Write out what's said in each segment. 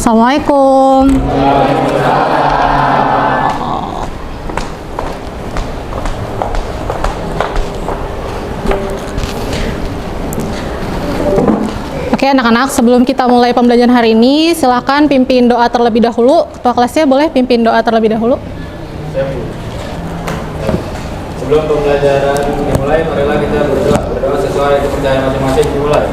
Assalamualaikum. Oke anak-anak, sebelum kita mulai pembelajaran hari ini, silahkan pimpin doa terlebih dahulu. Ketua kelasnya boleh pimpin doa terlebih dahulu. Sebelum pembelajaran dimulai, marilah kita berdoa sesuai kepercayaan masing-masing. Dimulai.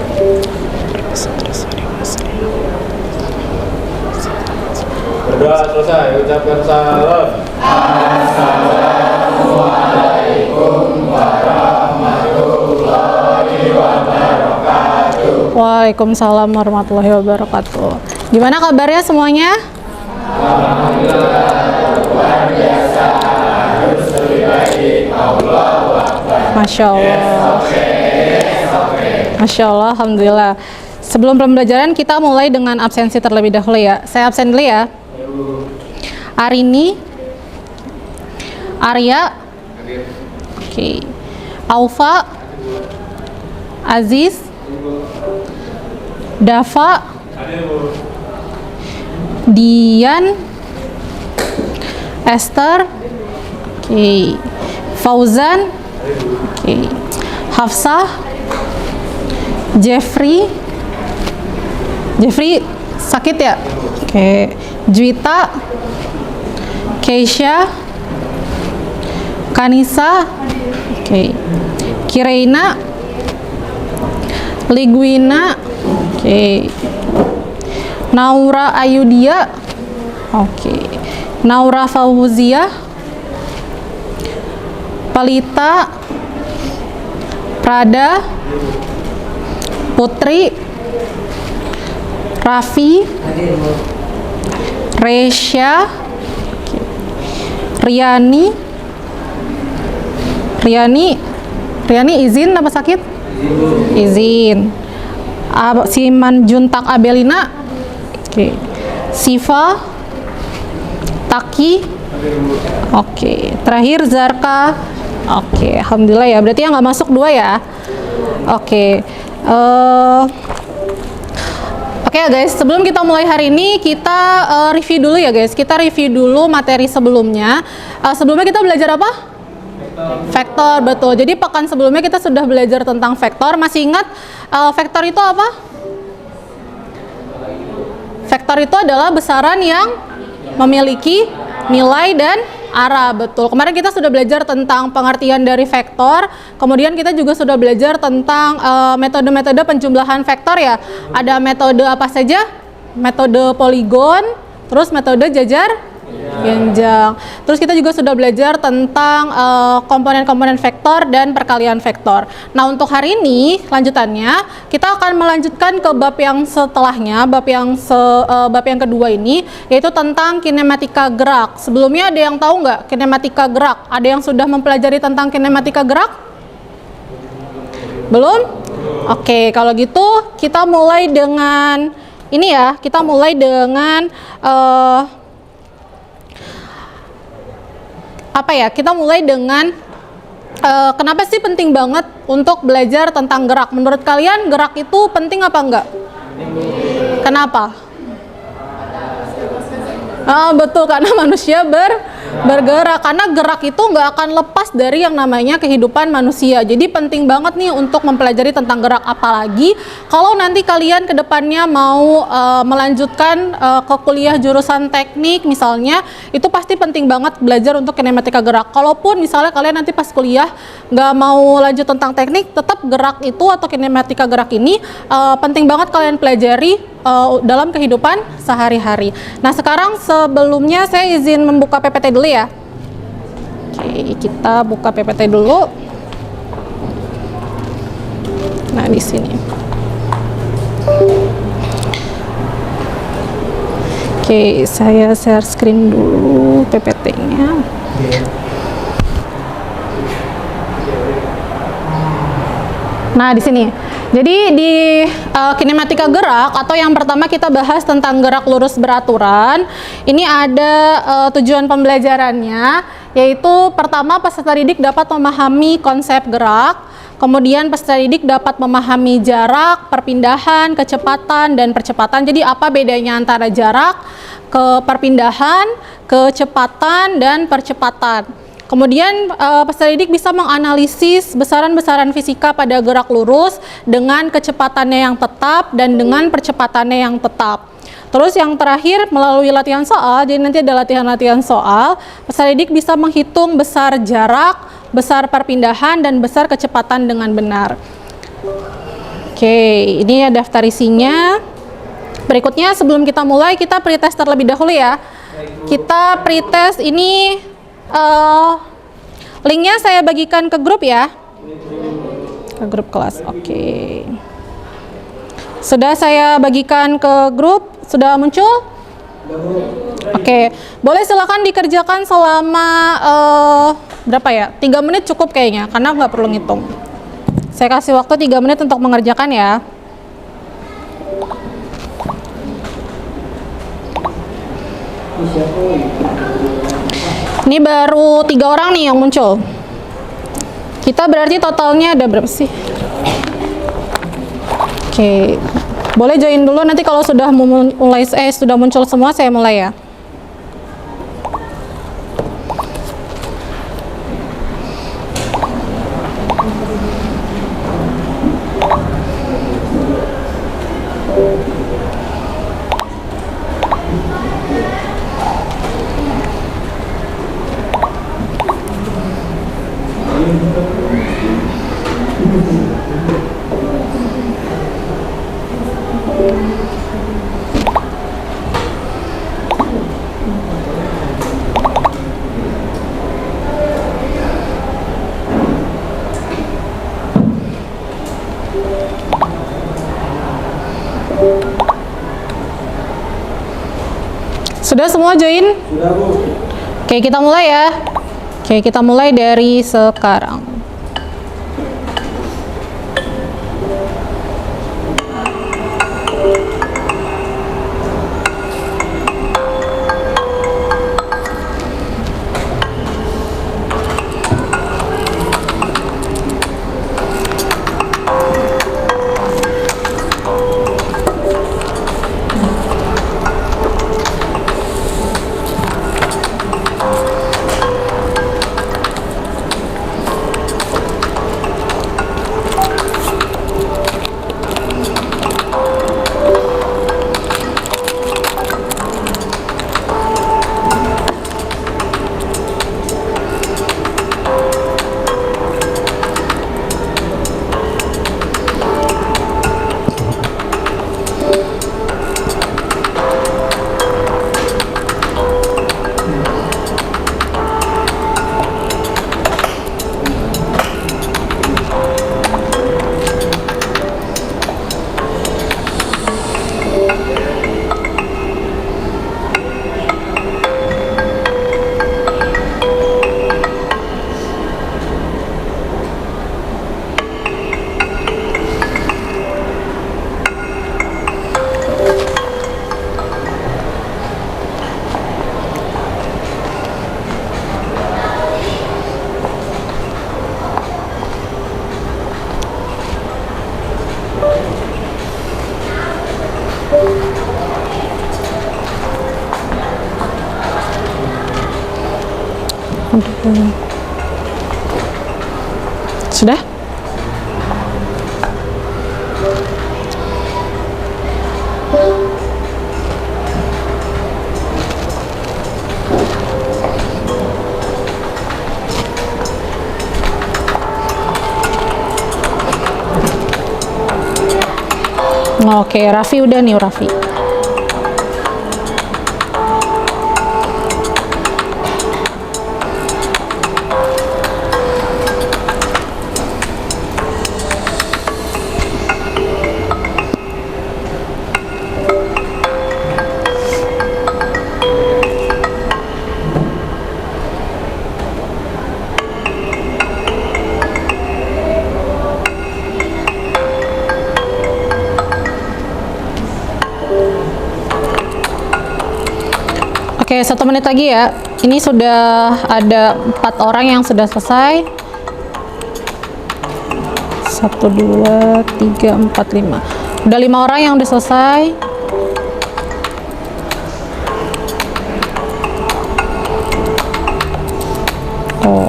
Berdoa selesai, ucapkan salam. Assalamualaikum warahmatullahi wabarakatuh. Waalaikumsalam warahmatullahi wabarakatuh. Gimana kabarnya semuanya? Alhamdulillah, luar biasa. Harus lebih baik. Allahu Akbar. Masya Allah. Masya Allah, Alhamdulillah. Sebelum pembelajaran kita mulai dengan absensi terlebih dahulu ya. Saya absen dulu ya. Arini, Arya, oke, Aufa, Aziz, Dava, Dian, Esther, oke, Fauzan, oke, Hafsah, Jeffrey sakit ya? Oke, Juwita, Keisha, Kanisa, oke, Kireina, Ligwina, oke, Naura Ayudia, oke, Naura Fauzia, Palita, Prada, Putri, Raffi, Resya, Riani izin apa sakit? Izin. Simanjuntak Abelina, oke. Siva, Taki, oke. Terakhir Zarka, oke. Alhamdulillah ya. Berarti yang nggak masuk 2 ya. Oke. Oke ya guys, sebelum kita mulai hari ini kita review dulu ya guys. Kita review dulu materi sebelumnya. Sebelumnya kita belajar apa? Vektor, betul. Jadi pekan sebelumnya kita sudah belajar tentang vektor. Masih ingat vektor itu apa? Vektor itu adalah besaran yang memiliki nilai dan arah, betul. Kemarin kita sudah belajar tentang pengertian dari vektor, kemudian kita juga sudah belajar tentang metode-metode penjumlahan vektor ya. Ada metode apa saja? Metode poligon, terus metode jajar genjang. Terus kita juga sudah belajar tentang komponen-komponen vektor dan perkalian vektor. Nah, untuk hari ini lanjutannya kita akan melanjutkan ke bab yang setelahnya, bab yang kedua ini, yaitu tentang kinematika gerak. Sebelumnya ada yang tahu nggak kinematika gerak? Ada yang sudah mempelajari tentang kinematika gerak? Belum? Oke, kalau gitu kita mulai dengan ini ya. Kita mulai dengan kita mulai dengan kenapa sih penting banget untuk belajar tentang gerak? Menurut kalian gerak itu penting apa enggak? Kenapa? Betul, karena manusia bergerak. Karena gerak itu nggak akan lepas dari yang namanya kehidupan manusia. Jadi penting banget nih untuk mempelajari tentang gerak. Apalagi kalau nanti kalian kedepannya mau melanjutkan ke kuliah jurusan teknik misalnya, itu pasti penting banget belajar untuk kinematika gerak. Kalaupun misalnya kalian nanti pas kuliah nggak mau lanjut tentang teknik, tetap gerak itu atau kinematika gerak ini penting banget kalian pelajari dalam kehidupan sehari-hari. Nah, sekarang sebelumnya saya izin membuka PPT dulu ya. Oke, kita buka PPT dulu. Nah, di sini. Oke, saya share screen dulu PPT-nya. Nah, di sini. Jadi di kinematika gerak atau yang pertama kita bahas tentang gerak lurus beraturan. Ini ada tujuan pembelajarannya, yaitu pertama peserta didik dapat memahami konsep gerak. Kemudian peserta didik dapat memahami jarak, perpindahan, kecepatan, dan percepatan. Jadi apa bedanya antara jarak, perpindahan, kecepatan, dan percepatan. Kemudian peserta didik bisa menganalisis besaran-besaran fisika pada gerak lurus dengan kecepatannya yang tetap dan dengan percepatannya yang tetap. Terus yang terakhir melalui latihan soal, jadi nanti ada latihan-latihan soal, peserta didik bisa menghitung besar jarak, besar perpindahan, dan besar kecepatan dengan benar. Oke, ini ya daftar isinya. Berikutnya sebelum kita mulai, kita pretest terlebih dahulu ya. Kita pretest ini linknya saya bagikan ke grup ya, ke grup kelas. Oke, sudah saya bagikan ke grup, sudah muncul? Oke, boleh silakan dikerjakan selama berapa ya? 3 menit cukup kayaknya, karena nggak perlu ngitung. Saya kasih waktu 3 menit untuk mengerjakan ya. Ini baru 3 orang nih yang muncul. Kita berarti totalnya ada berapa sih? Oke, boleh join dulu, nanti kalau sudah mulai sudah muncul semua saya mulai ya. Sudah semua join? Sudah, Bu. Oke, kita mulai ya. Oke, kita mulai dari sekarang. Sudah? Oke, Raffi udah nih, Raffi. Oke, 1 menit lagi ya. Ini sudah ada 4 orang yang sudah selesai. 1, 2, 3, 4, 5. Udah 5 orang yang udah selesai. Oh.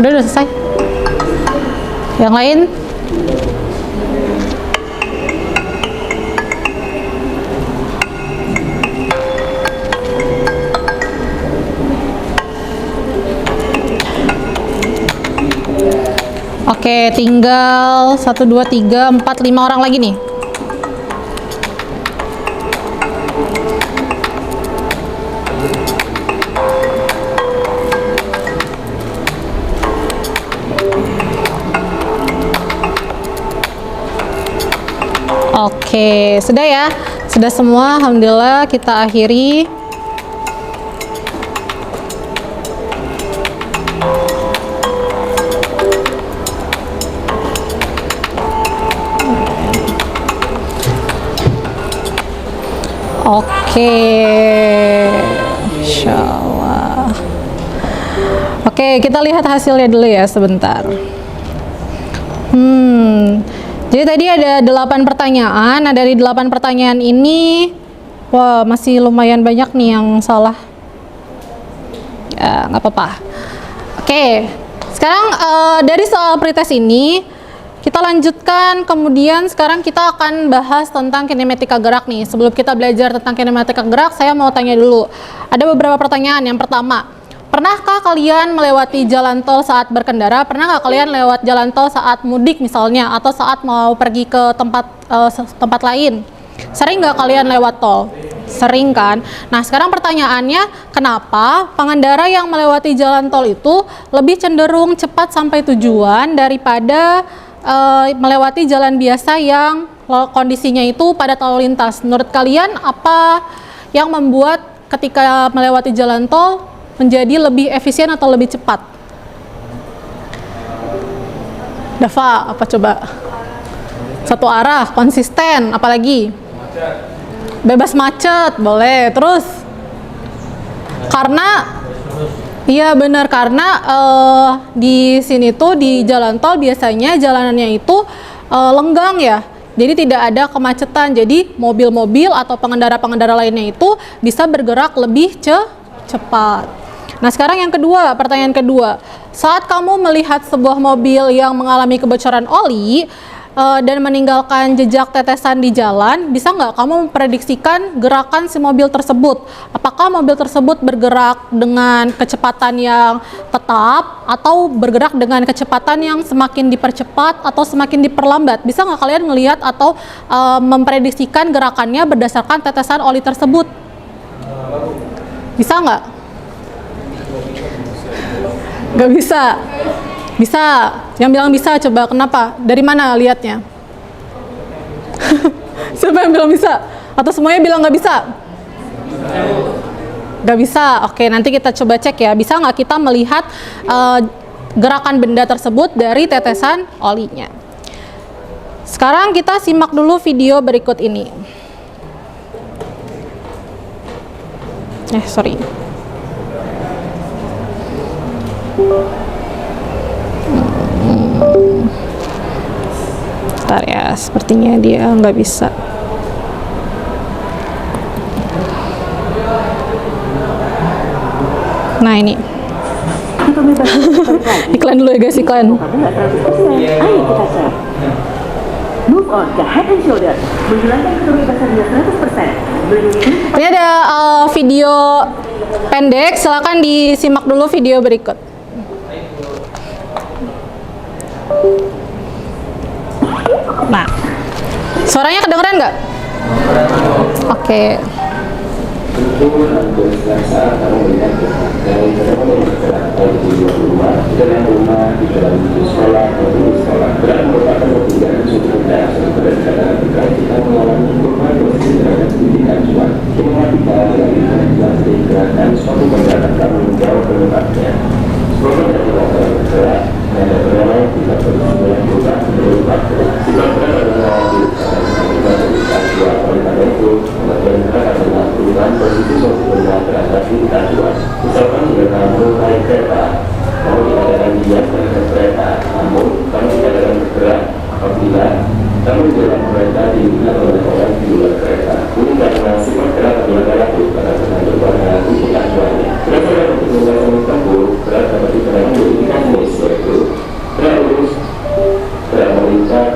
Udah selesai. Yang lain? Oke, tinggal 1, 2, 3, 4, 5 orang lagi nih. Oke, sudah ya? Sudah semua, alhamdulillah kita akhiri. Oke, insyaallah. Oke, kita lihat hasilnya dulu ya sebentar. Jadi tadi ada 8 pertanyaan. Nah, dari 8 pertanyaan ini, wah, masih lumayan banyak nih yang salah. Ya, nggak apa-apa. Oke, sekarang dari soal pretest ini, kita lanjutkan. Kemudian sekarang kita akan bahas tentang kinematika gerak nih. Sebelum kita belajar tentang kinematika gerak, saya mau tanya dulu. Ada beberapa pertanyaan. Yang pertama, pernahkah kalian melewati jalan tol saat berkendara? Pernah nggak kalian lewat jalan tol saat mudik misalnya, atau saat mau pergi ke tempat lain? Sering nggak kalian lewat tol? Sering kan? Nah, sekarang pertanyaannya, kenapa pengendara yang melewati jalan tol itu lebih cenderung cepat sampai tujuan daripada melewati jalan biasa yang kondisinya itu padat lalu lintas? Menurut kalian, apa yang membuat ketika melewati jalan tol menjadi lebih efisien atau lebih cepat? Dava, apa coba? Satu arah, konsisten, apalagi? Bebas macet, boleh. Terus? Karena, iya benar, karena di sini tuh di jalan tol biasanya jalanannya itu lenggang ya. Jadi tidak ada kemacetan, jadi mobil-mobil atau pengendara-pengendara lainnya itu bisa bergerak lebih cepat. Nah, sekarang yang kedua, pertanyaan kedua. Saat kamu melihat sebuah mobil yang mengalami kebocoran oli dan meninggalkan jejak tetesan di jalan, bisa nggak kamu memprediksikan gerakan si mobil tersebut? Apakah mobil tersebut bergerak dengan kecepatan yang tetap atau bergerak dengan kecepatan yang semakin dipercepat atau semakin diperlambat? Bisa nggak kalian melihat atau memprediksikan gerakannya berdasarkan tetesan oli tersebut? Bisa nggak? Nggak bisa. Bisa. Yang bilang bisa, coba kenapa? Dari mana lihatnya? Siapa yang bilang bisa? Atau semuanya bilang nggak bisa? Nggak bisa. Oke, nanti kita coba cek ya. Bisa nggak kita melihat gerakan benda tersebut dari tetesan olinya? Sekarang kita simak dulu video berikut ini. Sorry. Bentar ya, sepertinya dia nggak bisa. Nah, ini iklan dulu ya guys, iklan. Move on ke Head and Shoulder, menghilangkan kebebasannya 100%. Ini ada video pendek, silakan disimak dulu video berikut. Nah, suaranya kedengeran nggak? Oke. itu hampir setiap saat kamu melihat dari teman yang bergerak baik di luar rumah, di dalam rumah, di dalam sekolah, atau di sekolah. Gerak merupakan perbedaan suatu benda sebenarnya dalam bergerak kita mengalami perubahan posisi terhadap titik acuan. Kita dalam gerakan suatu benda akan menjauh ke tempatnya. Sebelum dari orang bergerak, ada berapa kita berubah berubah. Sifat berat adalah kita acuan. Oleh karena itu, kemudian kita adalah perubahan posisi suatu benda terhadap titik acuan. Misalkan jika kamu naik kereta, kamu dikatakan diam terhadap kereta, namun kamu dikatakan bergerak apabila kamu di dalam kereta dilihat oleh orang di luar kereta. Ini karena sifat gerak adalah relatif pada tergantung pada titik acuannya. Berdasarkan untuk penjelasan tersebut, gerak dapat dibagi menjadi tiga jenis, yaitu gerak lurus, gerak melingkar,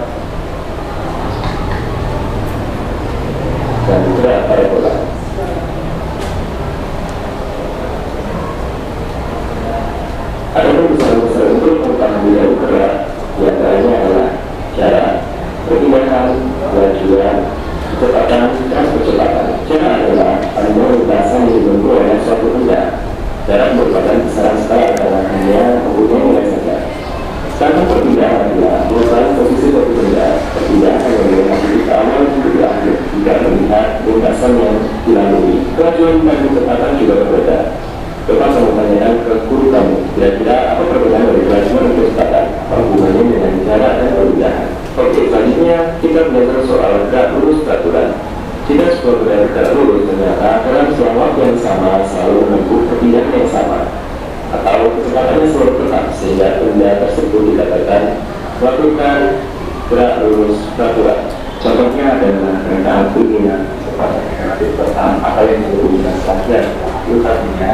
dan gerak parabola. Ada besar-besar untuk memahami dan gerak, diantaranya adalah jarak, perpindahan, kelajuan, kecepatan, dan kecepatan. Jarak adalah anda lintasan yang dibentuk oleh suatu benda. Jarak merupakan besaran skala adalah hanya mempunyai nilai saja. Sedangkan perpindahan adalah merupakan posisi suatu benda. Perpindahan yang memiliki titik awal dan di akhir jika melihat lintasan yang dilalui. Kelajuan dan kecepatan juga berbeda. Bapak saya menanyakan ke guru kamu, kira-kira apa perbedaan dari kelajuan dan kecepatan? Apa hubungannya dengan jarak dan perpindahan? Oke, selanjutnya kita belajar soal gerak lurus peraturan. Jika sebuah benda bergerak lurus, ternyata dalam selang waktu yang sama selalu menempuh perpindahan yang sama, atau kecepatannya selalu tetap, sehingga benda tersebut dikatakan melakukan gerak lurus peraturan. Contohnya adalah kereta api dengan kecepatan relatif tetap atau yang disebut standar. Itu artinya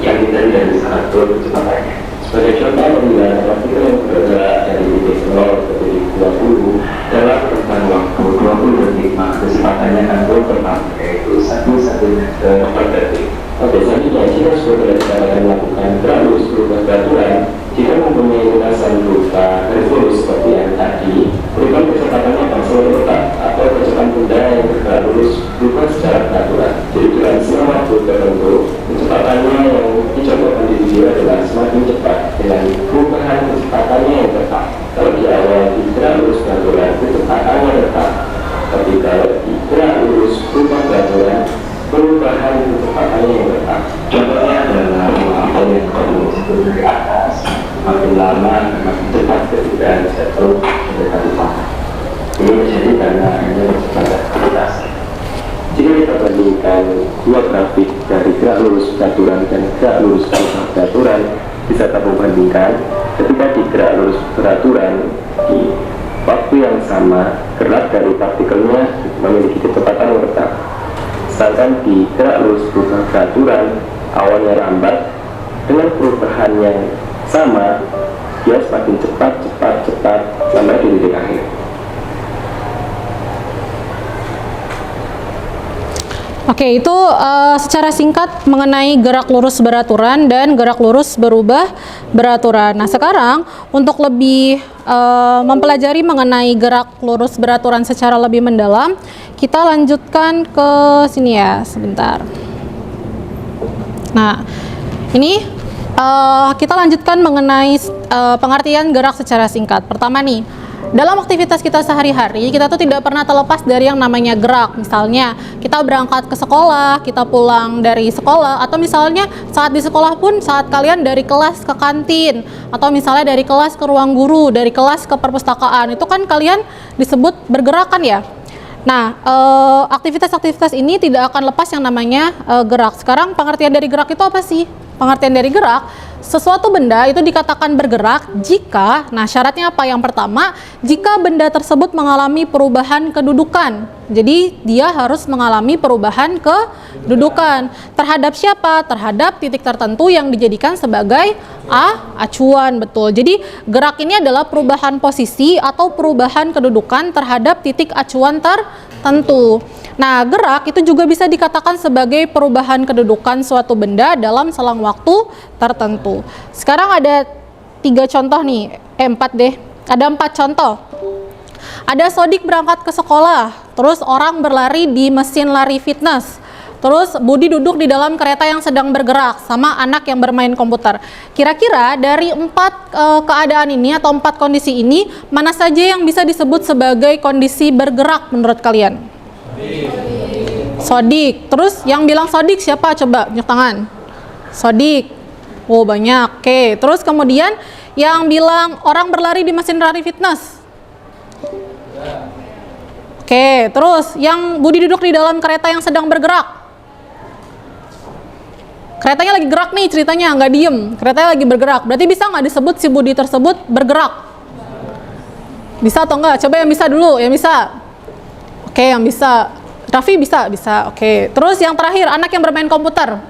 yang dicari dari satu kecepatannya. Sebagai contoh, apabila partikel yang bergerak dari titik 0 ke titik 20 dalam rentang waktu 20 detik, maka kecepatannya akan tetap, yaitu 1 meter per detik. Oke, selanjutnya jika sebuah benda dikatakan melakukan gerak lurus berubah peraturan, jika mempunyai lintasan berupa garis lurus seperti yang tadi, perubahan kecepatannya akan selalu tetap, atau kecepatan benda yang bergerak lurus berubah secara peraturan. Jadi dalam selang waktu tertentu, kecepatannya yang dicontohkan di video adalah semakin cepat dengan perubahan kecepatannya yang tetap. Kalau di awal di gerak lurus peraturan, kecepatannya tetap, tapi kalau di gerak lurus berubah peraturan, perubahan kecepatannya yang tetap. Contohnya adalah apa yang kamu sebut dari atas, makin lama makin cepat ketika jatuh mendekati tanah. Ini terjadi karena hanya kecepatan gravitasi. Jika kita bandingkan dua grafik dari gerak lurus peraturan dan gerak lurus tanpa peraturan, bisa kita bandingkan ketika di gerak lurus peraturan di waktu yang sama gerak dari partikelnya memiliki kecepatan yang tetap. Sedangkan di gerak lurus berubah peraturan awalnya lambat, dengan perubahan yang sama dia semakin cepat sampai di titik akhir. Oke, itu secara singkat mengenai gerak lurus beraturan dan gerak lurus berubah beraturan. Nah, sekarang untuk lebih mempelajari mengenai gerak lurus beraturan secara lebih mendalam, kita lanjutkan ke sini ya, sebentar. Nah, ini kita lanjutkan mengenai pengertian gerak secara singkat. Pertama nih, dalam aktivitas kita sehari-hari, kita tuh tidak pernah terlepas dari yang namanya gerak. Misalnya, kita berangkat ke sekolah, kita pulang dari sekolah, atau misalnya saat di sekolah pun, saat kalian dari kelas ke kantin, atau misalnya dari kelas ke ruang guru, dari kelas ke perpustakaan, itu kan kalian disebut bergerak kan ya? Nah, aktivitas-aktivitas ini tidak akan lepas yang namanya gerak. Sekarang pengertian dari gerak itu apa sih? Pengertian dari gerak, sesuatu benda itu dikatakan bergerak jika, nah syaratnya apa? Yang pertama, jika benda tersebut mengalami perubahan kedudukan. Jadi dia harus mengalami perubahan kedudukan. Terhadap siapa? Terhadap titik tertentu yang dijadikan sebagai acuan, betul. Jadi gerak ini adalah perubahan posisi atau perubahan kedudukan terhadap titik acuan tertentu. Nah, gerak itu juga bisa dikatakan sebagai perubahan kedudukan suatu benda dalam selang waktu tertentu. Sekarang ada 3 contoh nih, 4 deh. Ada 4 contoh. Ada Sodik berangkat ke sekolah, terus orang berlari di mesin lari fitness, Terus Budi duduk di dalam kereta yang sedang bergerak sama anak yang bermain komputer. Kira-kira dari 4 keadaan ini atau 4 kondisi ini, mana saja yang bisa disebut sebagai kondisi bergerak menurut kalian? Sodik. Terus yang bilang sodik siapa? Coba tunjuk tangan. Sodik. Oh, banyak. Oke. Terus kemudian yang bilang orang berlari di mesin lari fitness. Oke. Terus yang Budi duduk di dalam kereta yang sedang bergerak. Keretanya lagi gerak nih ceritanya, nggak diem. Keretanya lagi bergerak. Berarti bisa nggak disebut si Budi tersebut bergerak? Bisa atau enggak? Coba yang bisa dulu, yang bisa. Oke, yang bisa. Raffi bisa, bisa. Oke. Terus yang terakhir, anak yang bermain komputer.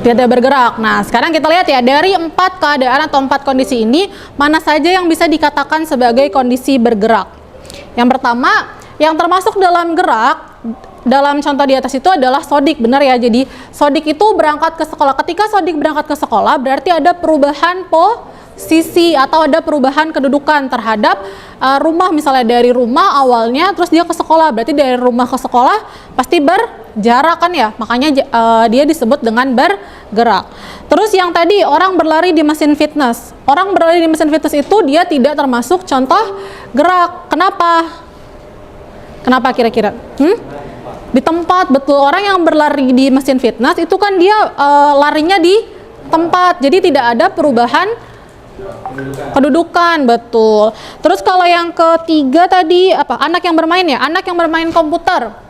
Tidak bergerak. Nah, sekarang kita lihat ya, dari 4 keadaan atau 4 kondisi ini, mana saja yang bisa dikatakan sebagai kondisi bergerak. Yang pertama, yang termasuk dalam gerak, dalam contoh di atas itu adalah sodik, benar ya. Jadi sodik itu berangkat ke sekolah. Ketika sodik berangkat ke sekolah, berarti ada perubahan posisi atau ada perubahan kedudukan terhadap rumah. Misalnya dari rumah awalnya, terus dia ke sekolah. Berarti dari rumah ke sekolah pasti berjarak kan ya. Makanya dia disebut dengan bergerak. Terus yang tadi orang berlari di mesin fitness. Orang berlari di mesin fitness itu dia tidak termasuk contoh gerak. Kenapa? Kenapa kira-kira? Di tempat, betul. Orang yang berlari di mesin fitness itu kan dia larinya di tempat, jadi tidak ada perubahan kedudukan, betul. Terus kalau yang ketiga tadi apa? Anak yang bermain ya, anak yang bermain komputer.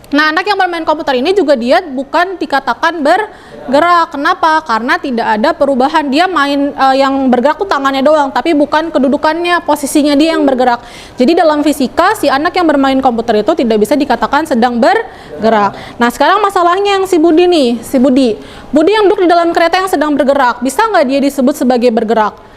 Nah, anak yang bermain komputer ini juga dia bukan dikatakan bergerak. Kenapa? Karena tidak ada perubahan. Dia main yang bergerak tuh tangannya doang, tapi bukan kedudukannya, posisinya dia yang bergerak. Jadi dalam fisika, si anak yang bermain komputer itu tidak bisa dikatakan sedang bergerak. Nah, sekarang masalahnya yang si Budi nih, si Budi. Budi yang duduk di dalam kereta yang sedang bergerak, bisa nggak dia disebut sebagai bergerak?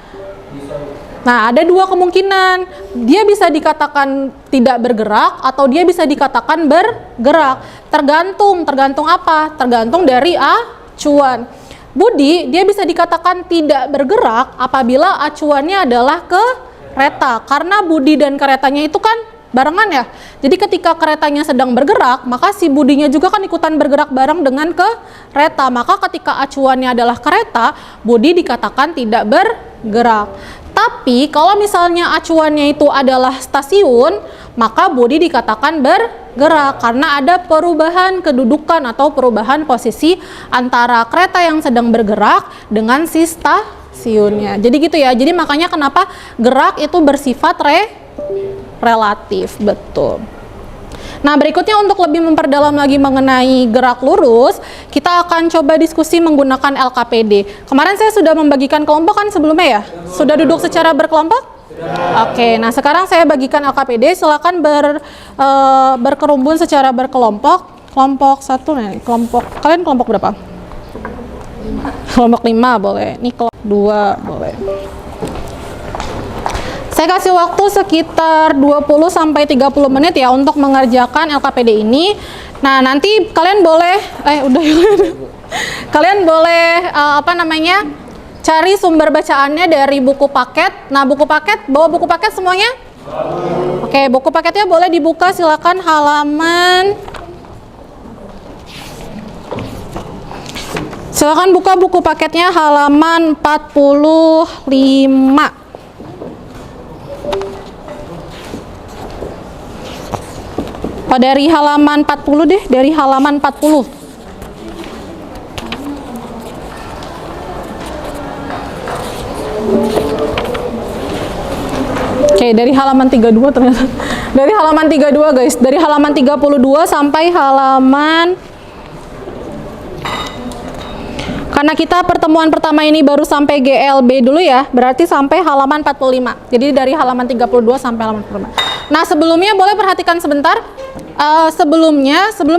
Nah, ada 2 kemungkinan. Dia bisa dikatakan tidak bergerak atau dia bisa dikatakan bergerak. Tergantung apa? Tergantung dari acuan. Budi, dia bisa dikatakan tidak bergerak apabila acuannya adalah ke kereta. Karena Budi dan keretanya itu kan barengan ya. Jadi ketika keretanya sedang bergerak, maka si Budinya juga kan ikutan bergerak bareng dengan ke kereta. Maka ketika acuannya adalah kereta, Budi dikatakan tidak bergerak. Tapi kalau misalnya acuannya itu adalah stasiun, maka Budi dikatakan bergerak karena ada perubahan kedudukan atau perubahan posisi antara kereta yang sedang bergerak dengan si stasiunnya. Jadi gitu ya. Jadi makanya kenapa gerak itu bersifat relatif, betul. Nah, berikutnya untuk lebih memperdalam lagi mengenai gerak lurus, kita akan coba diskusi menggunakan LKPD. Kemarin saya sudah membagikan kelompok kan sebelumnya ya? Sudah duduk secara berkelompok? Oke, nah sekarang saya bagikan LKPD, silakan berkerumun secara berkelompok. Kelompok 1 nih, kalian kelompok berapa? Kelompok 5 boleh, ini kelompok 2 boleh. Saya kasih waktu sekitar 20-30 menit ya untuk mengerjakan LKPD ini. Nah, nanti kalian boleh kalian boleh cari sumber bacaannya dari buku paket. Nah, buku paket, bawa buku paket semuanya? Oke, buku paketnya boleh dibuka, silakan halaman. Silakan buka buku paketnya halaman 45. Oh, dari halaman 40 deh, dari halaman 40. Oke, dari halaman 32 ternyata. Dari halaman 32 guys, dari halaman 32 sampai halaman, karena kita pertemuan pertama ini baru sampai GLB dulu ya, berarti sampai halaman 45. Jadi dari halaman 32 sampai halaman 45. Nah, sebelumnya boleh perhatikan sebentar. Sebelum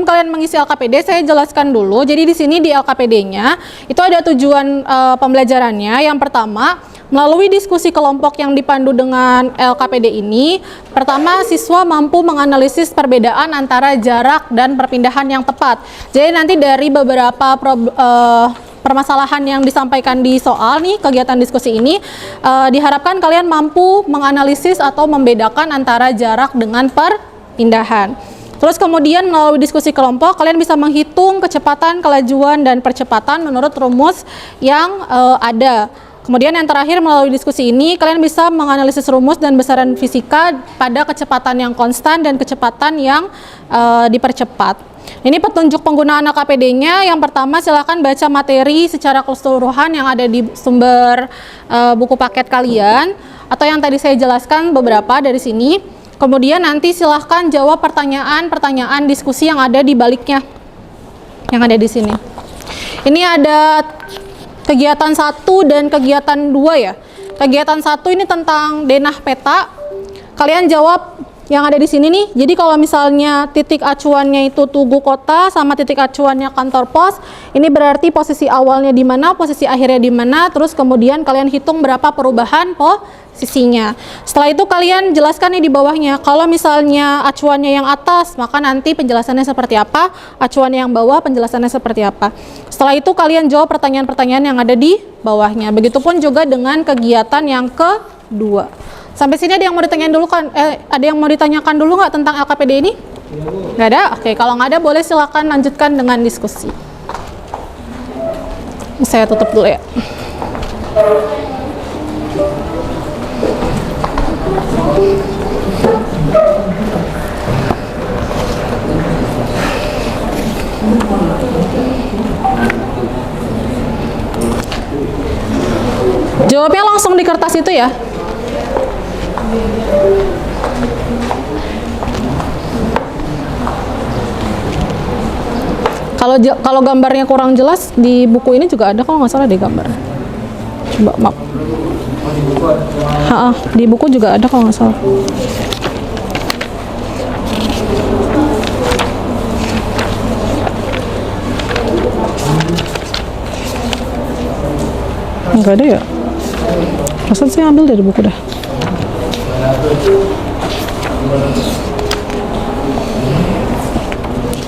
kalian mengisi LKPD, saya jelaskan dulu. Jadi di sini di LKPD-nya itu ada tujuan pembelajarannya. Yang pertama, melalui diskusi kelompok yang dipandu dengan LKPD ini, pertama siswa mampu menganalisis perbedaan antara jarak dan perpindahan yang tepat. Jadi nanti dari beberapa permasalahan yang disampaikan di soal nih, kegiatan diskusi ini, diharapkan kalian mampu menganalisis atau membedakan antara jarak dengan perpindahan. Terus kemudian melalui diskusi kelompok, kalian bisa menghitung kecepatan, kelajuan, dan percepatan menurut rumus yang ada. Kemudian yang terakhir, melalui diskusi ini, kalian bisa menganalisis rumus dan besaran fisika pada kecepatan yang konstan dan kecepatan yang dipercepat. Ini petunjuk penggunaan AKPD-nya. Yang pertama, silakan baca materi secara keseluruhan yang ada di sumber buku paket kalian, atau yang tadi saya jelaskan beberapa dari sini. Kemudian nanti silahkan jawab pertanyaan-pertanyaan diskusi yang ada di baliknya, yang ada di sini. Ini ada kegiatan 1 dan kegiatan 2 ya. Kegiatan 1 ini tentang denah peta. Kalian jawab yang ada di sini nih. Jadi kalau misalnya titik acuannya itu Tugu Kota sama titik acuannya kantor pos, ini berarti posisi awalnya di mana, posisi akhirnya di mana, terus kemudian kalian hitung berapa perubahan posisinya. Setelah itu kalian jelaskan nih di bawahnya. Kalau misalnya acuannya yang atas, maka nanti penjelasannya seperti apa, acuannya yang bawah penjelasannya seperti apa. Setelah itu kalian jawab pertanyaan-pertanyaan yang ada di bawahnya. Begitupun juga dengan kegiatan yang kedua. Sampai sini ada yang mau ditanyakan dulu kan? Ada yang mau ditanyakan dulu nggak tentang LKPD ini? Nggak ada? Oke, kalau nggak ada boleh silakan lanjutkan dengan diskusi. Saya tutup dulu ya. Jawabnya langsung di kertas itu ya. Kalau gambarnya kurang jelas di buku ini juga ada, kalau nggak salah di gambar. Coba maaf. Di buku juga ada kalau nggak salah. Nggak ada ya? Masa saya ambil dari buku dah.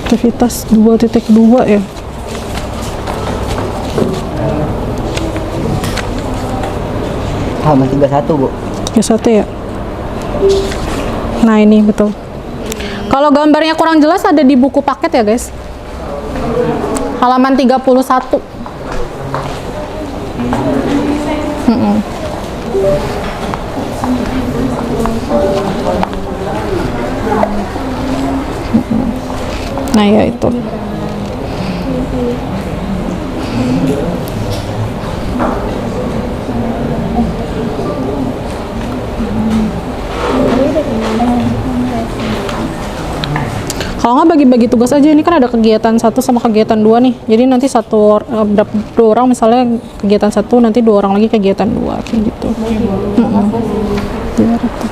Aktivitas 2.2 ya. Halaman 31, Bu. 31 ya. Nah, ini betul. Kalau gambarnya kurang jelas ada di buku paket ya, guys. Halaman 31. Nah, ya itu. Kalau nggak bagi-bagi tugas aja, ini kan ada kegiatan 1 sama kegiatan 2 nih. Jadi nanti dua orang misalnya kegiatan 1, nanti 2 orang lagi kegiatan 2 kayak gitu. Biar itu.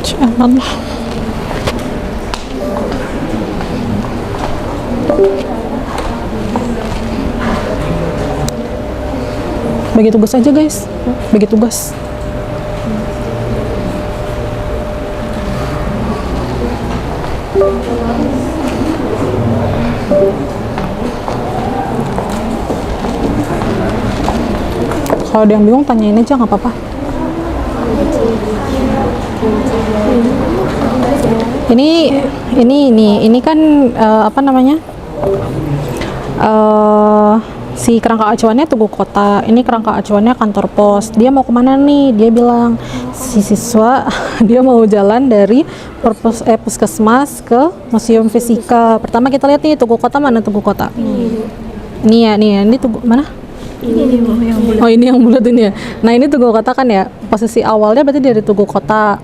Janganlah. Bagi tugas aja, guys. Bagi tugas. Kalau ada yang bingung tanyain aja nggak apa-apa. Ini kan apa namanya? Si kerangka acuannya Tugu Kota, ini kerangka acuannya kantor pos. Dia mau kemana nih? Dia bilang si siswa dia mau jalan dari puskesmas ke Museum Fisika. Pertama kita lihat nih Tugu Kota, mana Tugu Kota? Nih ya, ini Tugu mana? Oh ini yang bulat ini ya. Nah ini Tugu Kota kan ya. Posisi awalnya berarti dari Tugu Kota.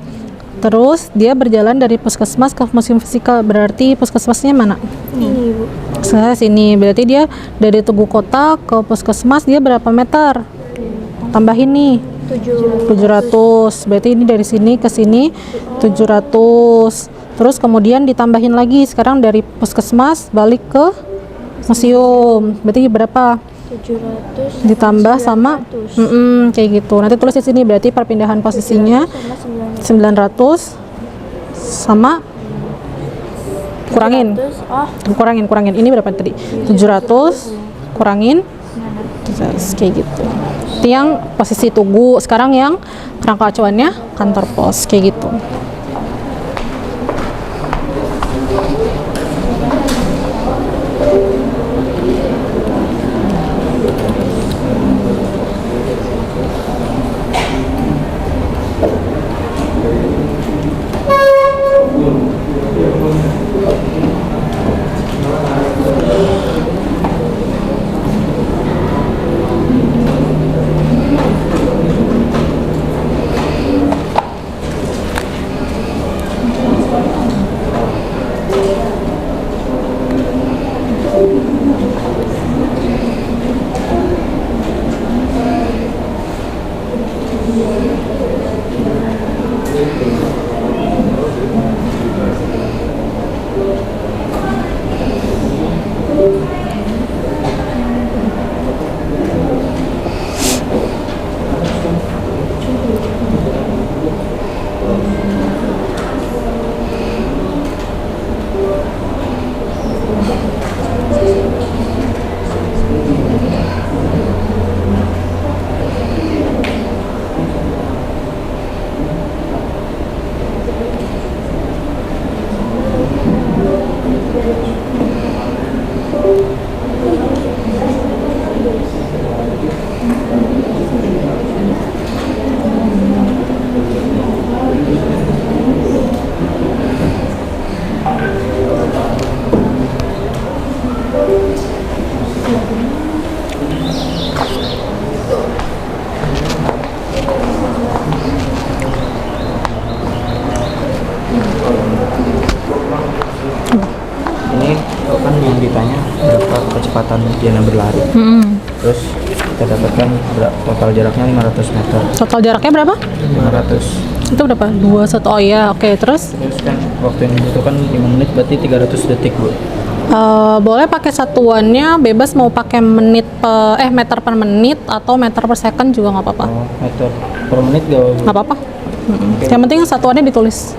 Terus dia berjalan dari puskesmas ke Museum Fisika, berarti puskesmasnya mana? Ini Bu. Sini, berarti dia dari Tugu Kota ke puskesmas dia berapa meter? Tambahin nih 700, berarti ini dari sini ke sini 700. Terus kemudian ditambahin lagi, sekarang dari puskesmas balik ke museum, berarti berapa? 700 Ditambah sama kayak gitu. Nanti tulis di sini, berarti perpindahan posisinya 900 sama kurangin. Kurangin. Ini berapa tadi? 700 kurangin kayak gitu. Itu yang posisi Tugu. Sekarang yang kerangka acuannya kantor pos kayak gitu. Ini kan yang ditanya berapa kecepatan Diana berlari. Terus kita dapatkan total jaraknya 500 meter. Total jaraknya berapa? 500. Itu berapa? 21. Oh iya, oke. Terus Terus kan waktu yang dibutuhkan 5 menit, berarti 300 detik, Bu. boleh pakai satuannya bebas, mau pakai meter per menit atau meter per second juga nggak apa-apa. Oh, meter per menit gak? Nggak apa-apa. Yang penting satuannya ditulis.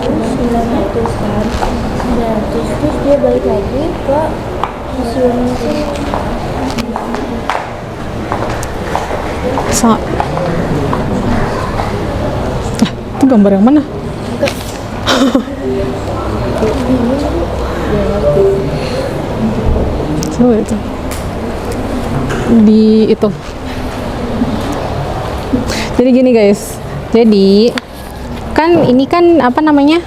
900 kan 900 terus dia balik lagi ke museum itu. Itu gambar yang mana? Coba itu di itu. Jadi gini guys, jadi kan ini kan apa namanya,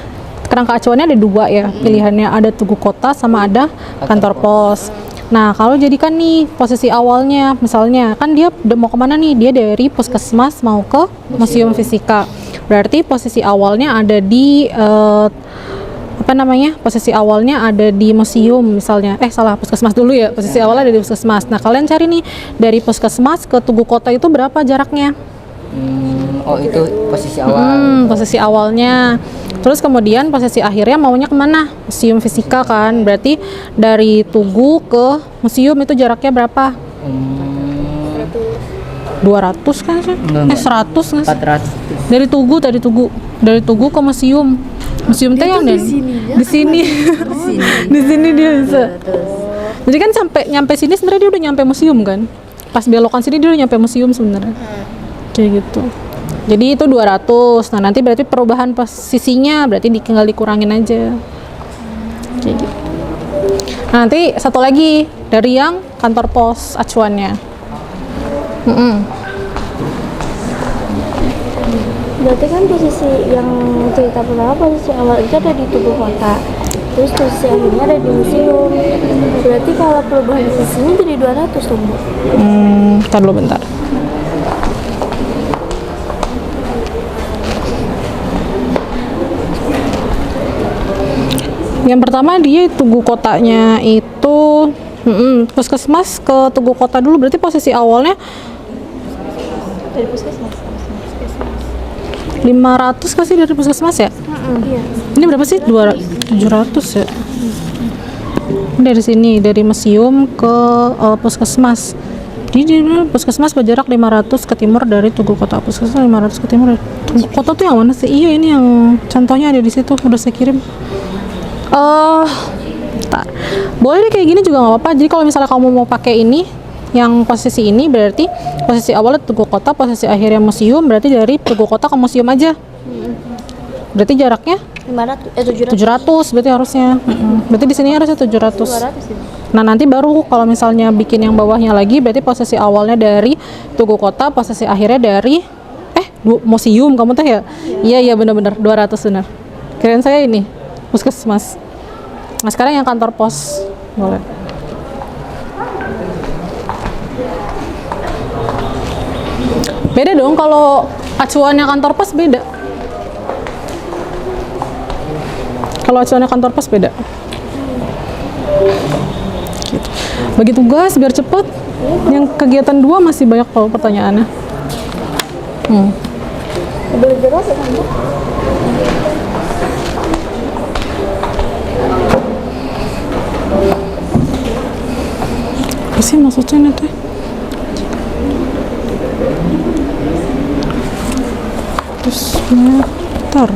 kerangka acuannya ada dua ya pilihannya, ada Tugu Kota sama ada kantor pos. Nah kalau jadikan nih posisi awalnya, misalnya kan dia udah mau kemana nih, dia dari puskesmas mau ke Museum Fisika, berarti posisi awalnya ada di apa namanya, posisi awalnya ada di museum misalnya, puskesmas dulu ya, posisi awalnya ada di puskesmas. Nah kalian cari nih dari puskesmas ke Tugu Kota itu berapa jaraknya. Oh itu posisi awal. Posisi awalnya. Terus kemudian posisi akhirnya maunya kemana? Museum Fisika kan. Berarti dari Tugu ke museum itu jaraknya berapa? 200 kan sih? 100 kan sih? 400. Dari Tugu ke museum. Museum teh yang di sini. Di sini dia bisa. Jadi kan sampai nyampe sini sebenarnya dia udah nyampe museum kan? pas belokan sini dia udah nyampe museum sebenarnya. Kayak gitu. Jadi itu 200. Nah, nanti berarti perubahan posisinya berarti tinggal dikurangin aja. Kayak gitu. Nah, nanti satu lagi dari yang kantor pos acuannya. Berarti kan posisi yang cerita pertama, posisi awal itu ada di tubuh kota, terus posisi akhirnya ada di museum. Berarti kalau perubahan posisinya jadi 200 dong, Bu? Bentar dulu bentar. Yang pertama dia tugu kotanya itu puskesmas ke tugu kota dulu, berarti posisi awalnya Dari puskesmas. 500 kasih dari puskesmas ya? Iya. Ini berapa sih? 700 ya? Ini dari sini, dari museum ke puskesmas. Jadi puskesmas berjarak 500 ke timur dari tugu kota. Puskesmas 500 ke timur dari tugu kota tuh yang mana sih? Iya, ini yang contohnya ada di situ, udah saya kirim. Bentar. Boleh deh kayak gini juga nggak apa-apa. Jadi kalau misalnya kamu mau pakai ini, yang posisi ini berarti posisi awalnya tugu kota, posisi akhirnya museum, berarti dari tugu kota ke museum aja. Berarti jaraknya 700 berarti harusnya. Berarti di sini harusnya 700. 200 ya? Nah, nanti baru kalau misalnya bikin yang bawahnya lagi, berarti posisi awalnya dari tugu kota, posisi akhirnya dari museum kamu teh ya? Iya benar-benar 200 benar. Kirain saya ini puskesmas. Nah, sekarang yang kantor pos boleh. Beda dong kalau acuannya kantor pos beda. Kalau acuannya kantor pos beda. Gitu. Bagi tugas biar cepet. Yang kegiatan 2 masih banyak kalau pertanyaannya. Boleh jelas ya, Bu? Apa sih maksudnya teh? Terus meter.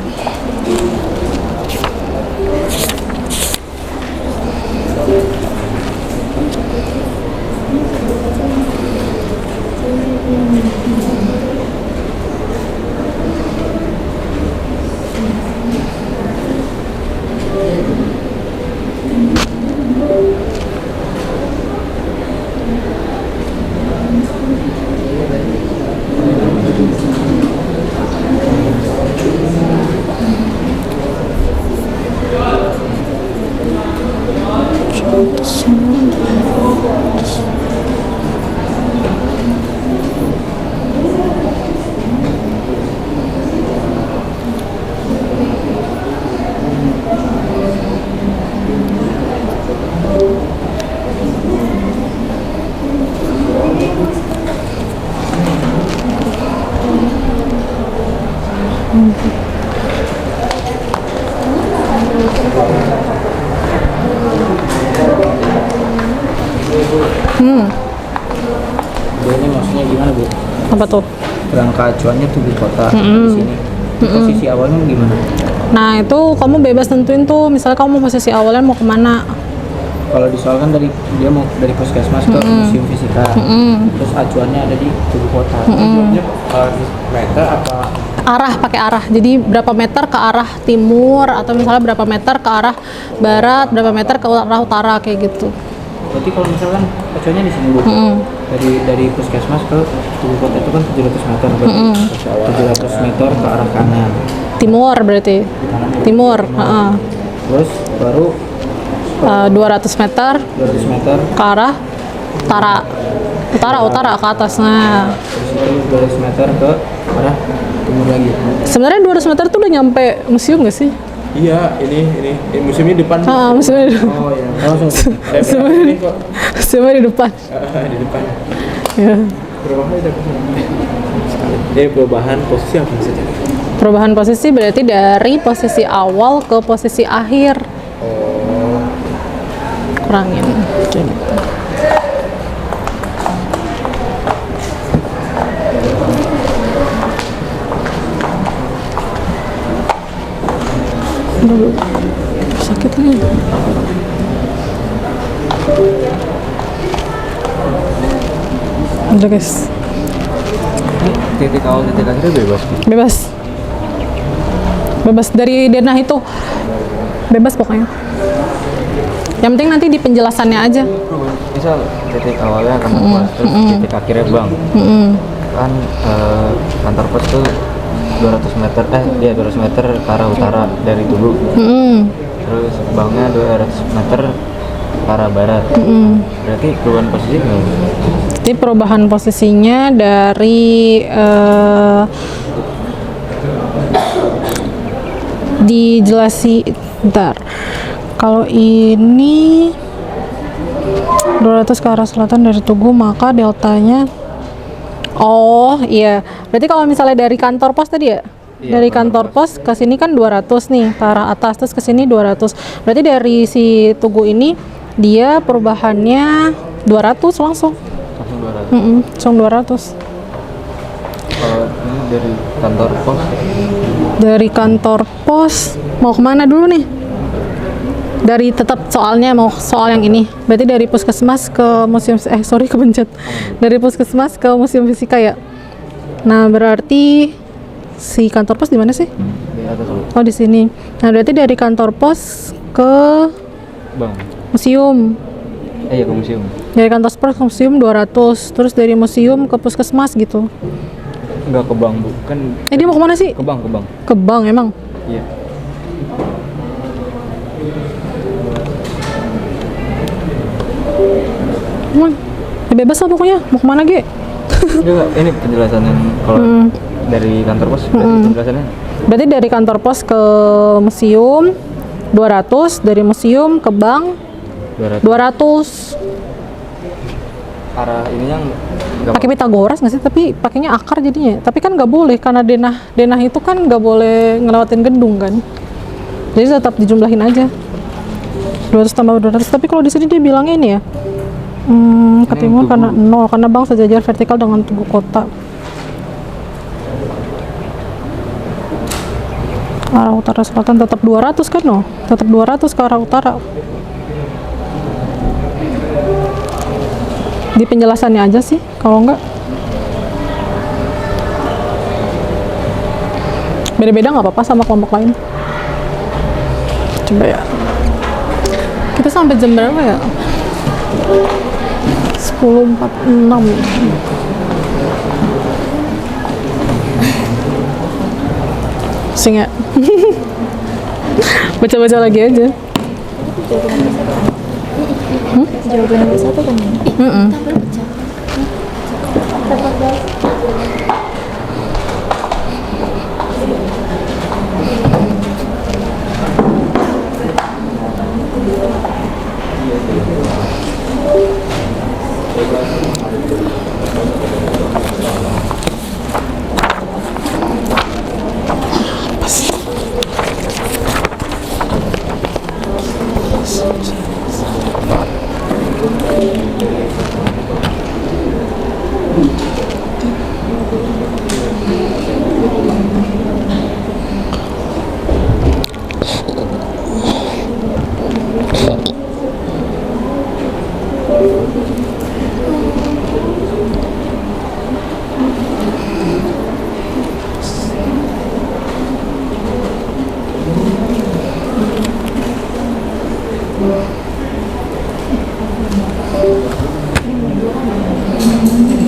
Ini maksudnya gimana, Bu? Apa tuh? Kerangka acuannya tugu kota di sini. Posisi awalnya gimana? Nah, itu kamu bebas tentuin tuh, misalnya kamu posisi awalnya mau kemana. Kalau di soal kan dia mau dari puskesmas ke museum fisika. Terus acuannya ada di tugu kota. Tujuannya meter apa? Arah, pakai arah. Jadi berapa meter ke arah timur, atau misalnya berapa meter ke arah barat, berapa meter ke arah utara, kayak gitu. Berarti kalau misalkan acuannya di sini, Bu. Dari puskesmas ke tugu kota itu kan 700 meter. Berarti 700 meter ke arah kanan. Timur berarti. Timur, Terus baru 200 meter 200 meter ke arah utara ke atas. Nah, terus itu 200 meter ke arah timur lagi. sebenarnya 200 meter tuh udah nyampe museum nggak sih? Iya, ini museumnya depan. Museumnya di Oh iya, langsung. Ini kok museumnya di depan. di depan. Ya. Perubahan ada sekali. Perubahan posisi apa maksudnya? Perubahan posisi berarti dari posisi awal ke posisi akhir. Kurangin. Kayak gitu. Aduh, sakit lagi. Udah guys, Ini titik awal titik akhirnya bebas. bebas. Bebas dari denah itu. Bebas pokoknya. Yang penting nanti di penjelasannya aja. Misal titik awalnya kantor pos, terus titik akhirnya bank. Kan kantor pos tuh 200 meter, 200 meter ke arah utara dari Tugu. Terus banknya 200 meter ke arah barat. Berarti perubahan posisi nggak? Jadi perubahan posisinya dari dijelasi bentar. Kalau ini 200 ke arah selatan dari Tugu, maka deltanya, oh iya, berarti kalau misalnya dari kantor pos tadi ya, Iya, dari kantor pos ke sini kan 200 nih ke arah atas, terus ke sini 200. Berarti dari si Tugu ini dia perubahannya 200 langsung. Langsung 200. Langsung 200. Kalau ini dari kantor pos, Dari kantor pos mau kemana dulu nih? Dari tetap soalnya mau soal yang ini. Berarti dari puskesmas ke museum, kebencet. Dari puskesmas ke museum fisika ya. Nah berarti si kantor pos di mana sih? di atas dulu. Oh di sini. Nah berarti dari kantor pos ke Bang. museum. Iya, ke museum. Dari kantor pos ke museum 200. Terus dari museum ke puskesmas gitu. Enggak ke bank, Bu. Kan Dia mau kemana sih? ke bank, ke bank. Ke bank emang. Iya. Emang. Ya bebas lah pokoknya. Mau kemana ge? Enggak, ini penjelasan yang kalau dari kantor pos berarti penjelasannya. Berarti dari kantor pos ke museum 200, dari museum ke bank 200. 200. Arah ininya enggak Pakai Pitagoras nggak sih? Tapi pakainya akar jadinya. Tapi kan nggak boleh karena denah itu kan nggak boleh ngelewatin gedung kan. Jadi tetap dijumlahin aja. 200 tambah 200. Tapi kalau di sini dia bilangnya ini ya. Ke timur karena 0, karena bank sejajar vertikal dengan Tugu kota. Arah utara selatan tetap 200 kan no? Tetap 200 ke arah utara. Di penjelasannya aja sih, kalau enggak beda-beda nggak apa-apa sama kelompok lain. Coba ya, kita sampai jam berapa ya? 10.46. Sing ya. Baca-baca lagi aja. Jawaban nomor 1 kan ya?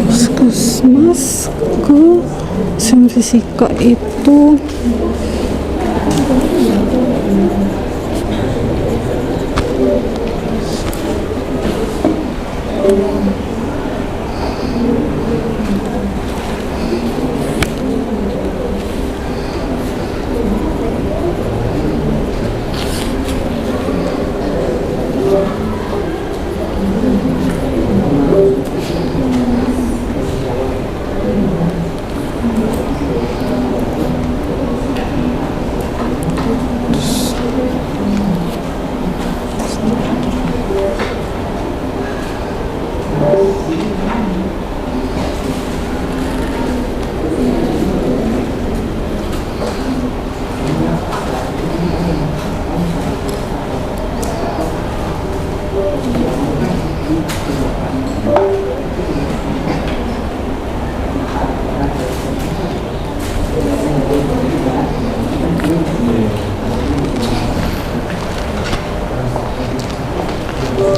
Puskesmas ke museum fisika itu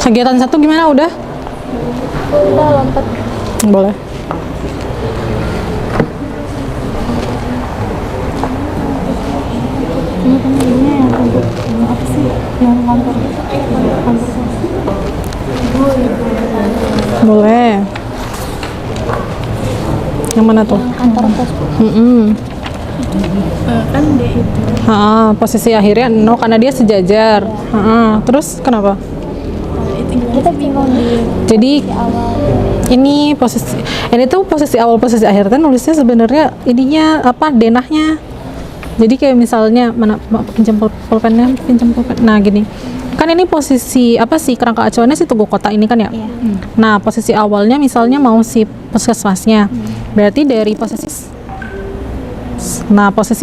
Kegiatan 1 gimana, udah? Udah lompat. Boleh. Boleh. Yang mana tuh? Kantor pos. Kan dia itu. Posisi akhirnya 0 karena dia sejajar. Terus kenapa? Kita bingung di Jadi awal. ini tuh posisi awal, posisi akhir kan nulisnya sebenarnya ininya apa, denahnya. Jadi kayak misalnya mana, pinjam pulpennya, nah gini kan, ini posisi apa sih, kerangka acuannya si Tugu Kota ini kan ya. Iya. Nah posisi awalnya misalnya mau si puskesmasnya, berarti dari posisi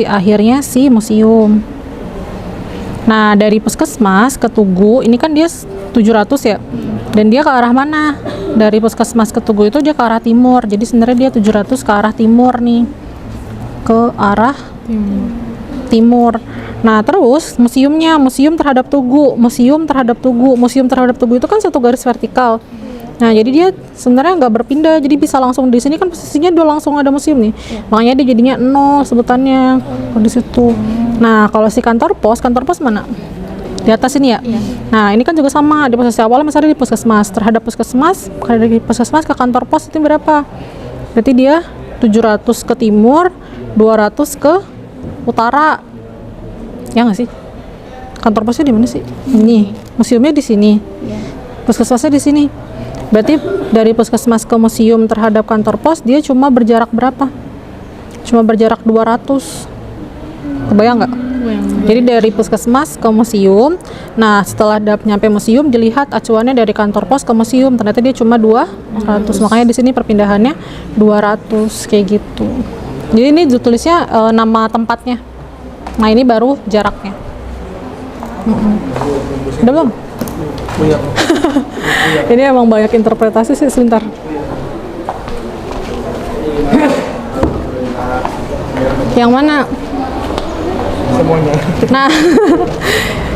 akhirnya si museum. Nah dari puskesmas ke Tugu ini kan dia 700 ya, dan dia ke arah mana? Dari puskesmas ke Tugu itu dia ke arah timur, jadi sebenarnya dia 700 ke arah timur nih, ke arah timur. Nah terus museum terhadap Tugu itu kan satu garis vertikal. Nah jadi dia sebenarnya nggak berpindah, jadi bisa langsung di sini kan posisinya dia langsung ada museum nih, makanya dia jadinya 0 sebutannya di situ. Nah kalau si kantor pos mana? Di atas ini ya. Nah ini kan juga sama, di posisi awal misalnya di puskesmas, terhadap puskesmas, dari puskesmas ke kantor pos itu berapa? Berarti dia 700 ke timur, 200 ke utara, ya nggak sih? Kantor posnya di mana sih? Ini museumnya di sini, puskesmasnya di sini. Berarti dari puskesmas ke museum terhadap kantor pos dia cuma berjarak berapa? Cuma berjarak 200. Kebayang nggak? Jadi dari puskesmas ke museum, nah setelah nyampe museum dilihat acuannya dari kantor pos ke museum, ternyata dia cuma 200, makanya di sini perpindahannya 200 kayak gitu. Jadi ini tulisnya nama tempatnya, nah ini baru jaraknya. Udah belum? Ini emang banyak interpretasi sih, sebentar. Yang mana? Semuanya. Nah,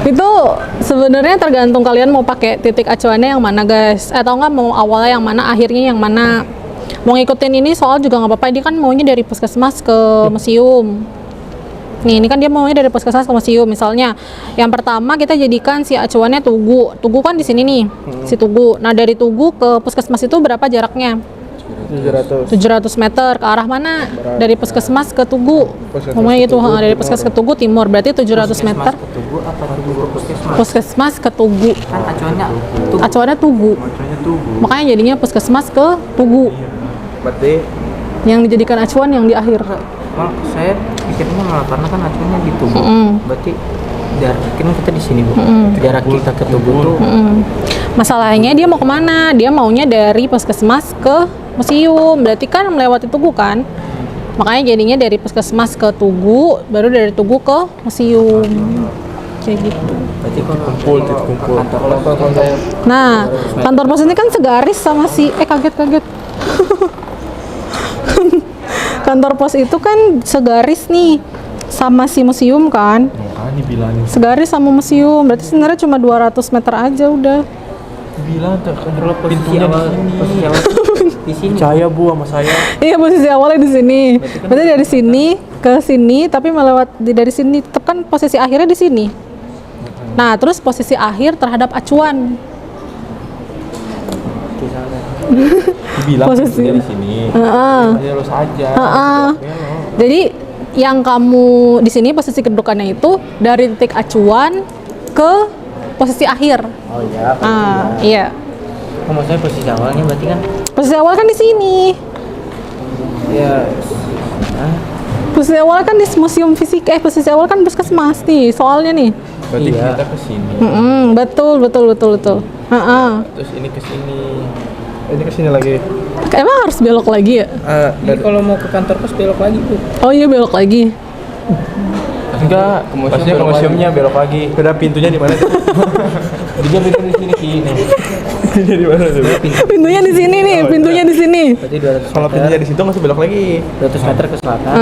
itu sebenarnya tergantung kalian mau pakai titik acuannya yang mana guys, atau enggak mau awalnya yang mana, akhirnya yang mana. Mau ngikutin ini soal juga nggak apa-apa, dia kan maunya dari puskesmas ke museum. Nih, ini kan dia maunya dari puskesmas ke museum. Misalnya, yang pertama kita jadikan si acuannya Tugu. Tugu kan di sini nih, si Tugu. Nah, dari Tugu ke puskesmas itu berapa jaraknya? 700 meter. Ke arah mana? Dari puskesmas ke Tugu. Ngomongnya gitu, dari puskesmas ke Tugu timur. Berarti 700 meter. Ke Tugu apa Tugu ke puskesmas? Puskesmas ke Tugu. Kan acuannya Tugu. Acuannya Tugu. Makanya jadinya puskesmas ke Tugu. Berarti Yang dijadikan acuan yang di akhir. Mal, saya pikirnya malah karena kan acuannya di Tugu. Berarti jarak kan kita di sini, Bu. Jarak kita ke Tugu tuh. Masalahnya dia mau kemana? Dia maunya dari puskesmas ke museum. Berarti kan melewati Tugu kan? Makanya jadinya dari puskesmas ke Tugu, baru dari Tugu ke museum. Kayak gitu. Berarti kalau kumpul. kantor pos Nah, kantor pos ini kan segaris sama si kaget. Kantor pos itu kan segaris nih sama si museum kan? Makanya dibilangin. Segaris sama museum. Berarti sebenarnya cuma 200 meter aja udah. Bilang tuh kan posisi pintunya awal di sini. Percaya Bu sama saya. Iya, posisi awalnya di sini. Berarti dari sini ke sini, tapi dari sini tetap kan posisi akhirnya di sini. Nah, terus posisi akhir terhadap acuan. Dibilang Posisi. pintunya di sini. Ya lu saja. Jadi yang kamu di sini posisi kedudukannya itu dari titik acuan ke posisi akhir. Oh iya. Iya. Oh, maksudnya posisi awalnya berarti kan Posisi awal kan di sini. ya Posisi awal kan di museum fisika. Posisi awal kan puskesmas nih. Soalnya nih. Berarti Iya. kita ke sini. Betul. Terus ini ke sini. Ini ke sini lagi. Emang harus belok lagi ya? ini kalau mau ke kantor pos belok lagi, Bu. Oh iya, belok lagi. Enggak, maksudnya ke museumnya belok lagi. Udah pintunya di mana tuh? Dia pintu di sini sini. Pintunya di mana tuh? Pintunya di sini nih, pintunya di sini. Berarti 200 Kalau pintunya di situ masih belok lagi. 200 meter ke selatan,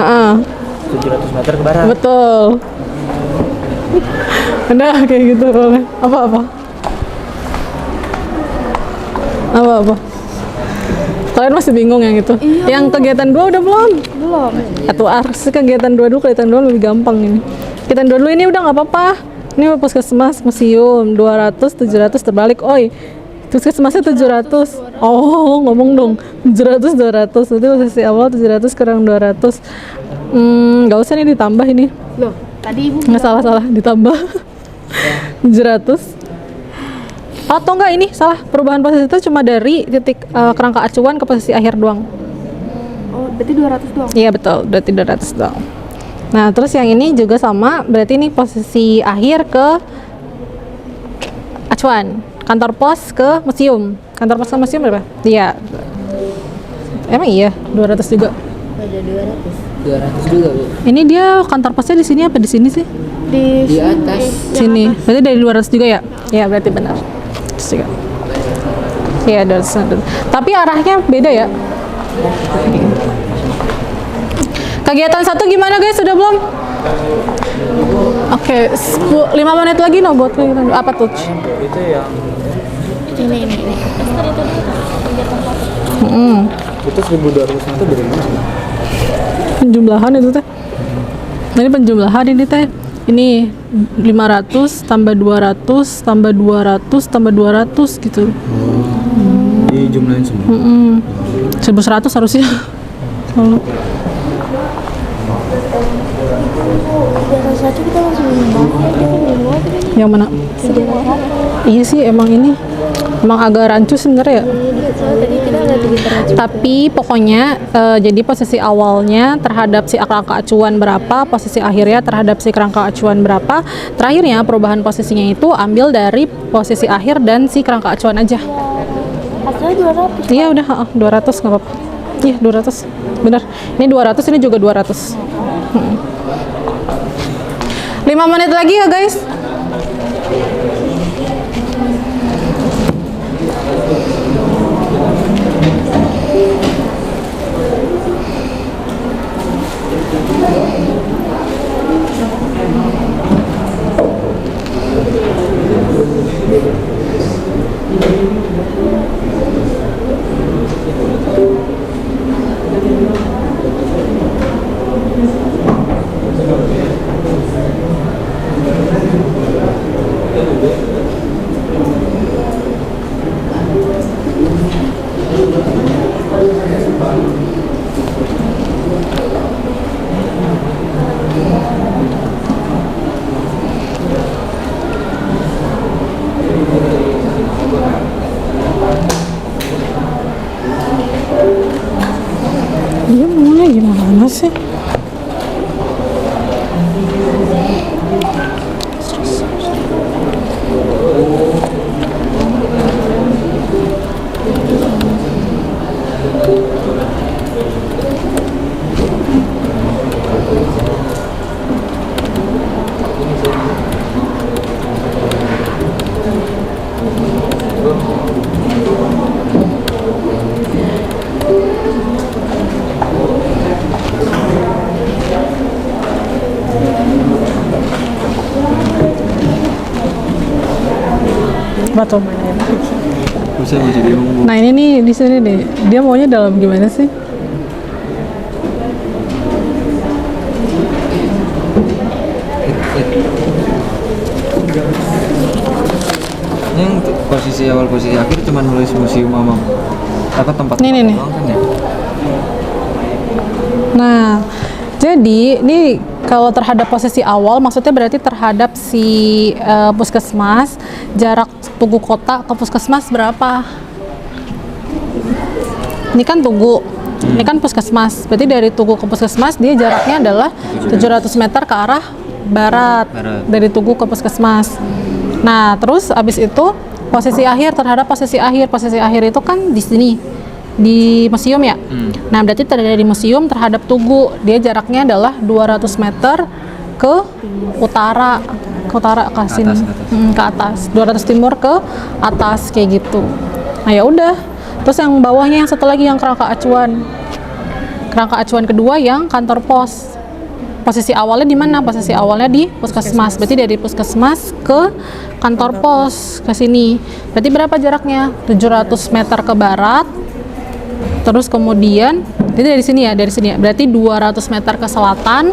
700 meter ke barat. Betul. Udah kayak gitu boleh. Apa? Apa? Kalian masih bingung yang itu? Iya. Yang kegiatan 2 udah belum? Belum. Atau harus kegiatan 2 dulu, kegiatan 2 lebih gampang ini. Kegiatan 2 dulu ini udah nggak apa-apa. Ini puskesmas, museum, 200, 700 terbalik. Oi, puskesmasnya 700. Oh, ngomong dong. 700, 200. Itu posisi awal 700 kurang 200. Nggak usah nih ditambah ini. Loh, tadi ibu Nggak salah, ditambah. 700. Atau enggak ini salah, perubahan posisi itu cuma dari titik kerangka acuan ke posisi akhir doang. Oh, berarti 200 doang. Iya betul, berarti 200 doang. Nah terus yang ini juga sama, berarti ini posisi akhir ke acuan. Kantor pos ke museum. Kantor pos ke museum berapa? Iya. Emang iya 200 juga. Ada 200. 200 juga, Bu. Ini dia kantor posnya di sini apa di sini sih? Di atas. Sini. Berarti dari 200 juga ya? Iya berarti benar. Terus juga. Iya 200. Tapi arahnya beda ya. Kegiatan 1 gimana guys? Sudah belum? Oke, 5 menit lagi no buat kegiatan. Apa tuh? Itu yang ini. Itu 1.200 itu dari mana? Penjumlahan itu teh. Nah, ini penjumlahan ini teh. Ini 500 tambah 200 tambah 200 tambah 200 gitu. Dijumlahin semua. 1.100 harusnya. Kalau Kegiatan 1 kita langsung nembak. yang mana? Kegiatan 1. Iya sih emang ini. Emang agak rancu sebenarnya ya. Soalnya tadi kita nggak kegiatan acuan. Tapi pokoknya jadi posisi awalnya terhadap si kerangka acuan berapa, posisi akhirnya terhadap si kerangka acuan berapa. Terakhirnya perubahan posisinya itu ambil dari posisi akhir dan si kerangka acuan aja. Hasilnya 200. Iya udah 200 nggak apa-apa. Iya 200 bener. Ini 200 ini juga 200. 5 menit lagi ya guys. Dia mulai gimana sih? Batu. Bisa jadi bingung. Nah ini nih di sini deh. Dia maunya dalam gimana sih? yang posisi awal posisi akhir cuma nulis museum sama apa tempat Nih. doang kan ya? Nah, jadi ini kalau terhadap posisi awal maksudnya berarti terhadap si puskesmas, jarak Tugu Kota ke puskesmas berapa? Ini kan Tugu, ini kan puskesmas. Berarti dari Tugu ke puskesmas dia jaraknya adalah 700 meter ke arah barat. Dari Tugu ke puskesmas. Nah, terus abis itu posisi akhir terhadap posisi akhir itu kan di sini di museum ya. Nah, berarti dari museum terhadap Tugu dia jaraknya adalah 200 meter ke utara, ke sini, ke atas. 200 timur ke atas kayak gitu. Nah, ya udah. Terus yang bawahnya yang satu lagi yang kerangka acuan. Kerangka acuan kedua yang kantor pos. posisi awalnya di mana? Posisi awalnya di puskesmas. Berarti dari puskesmas ke kantor pos ke sini. Berarti berapa jaraknya? 700 meter ke barat. Terus kemudian itu dari sini ya, dari sini ya. Berarti 200 meter ke selatan.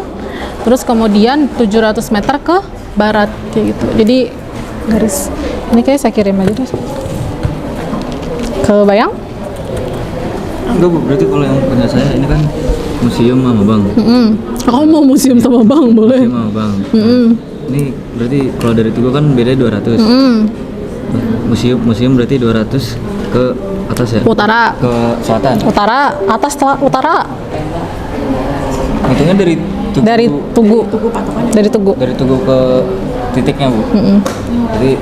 Terus kemudian 700 meter ke barat kayak gitu. Jadi garis ini kayak saya kirim aja deh. Kebayang? Enggak Bu, berarti kalau yang punya saya ini kan museum sama Bang. Aku mau museum sama Bang, boleh. Museum sama Bang. Ini berarti kalau dari Tugu kan beda 200. Museum berarti 200 ke atas ya? Utara. Ke selatan. Utara, atas utara. Hitungnya dari Tugu. Dari Tugu. Dari Tugu ke titiknya Bu. Jadi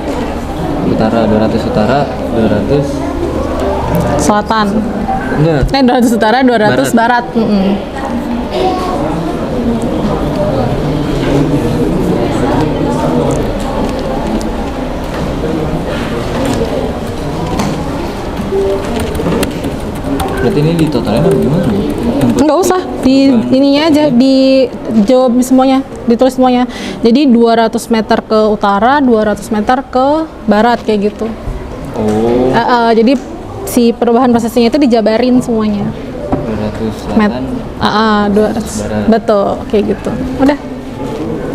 utara 200 utara, 200 Selatan. enggak. 200 utara, 200 barat. Berarti ini di totalnya apa gimana Bu? Enggak usah, di ininya aja, di jawab semuanya, ditulis semuanya. Jadi 200 meter ke utara, 200 meter ke barat kayak gitu. Oh, Jadi si perubahan prosesnya itu dijabarin semuanya. 200 selatan. 200. Barat. Betul, kayak gitu. Udah.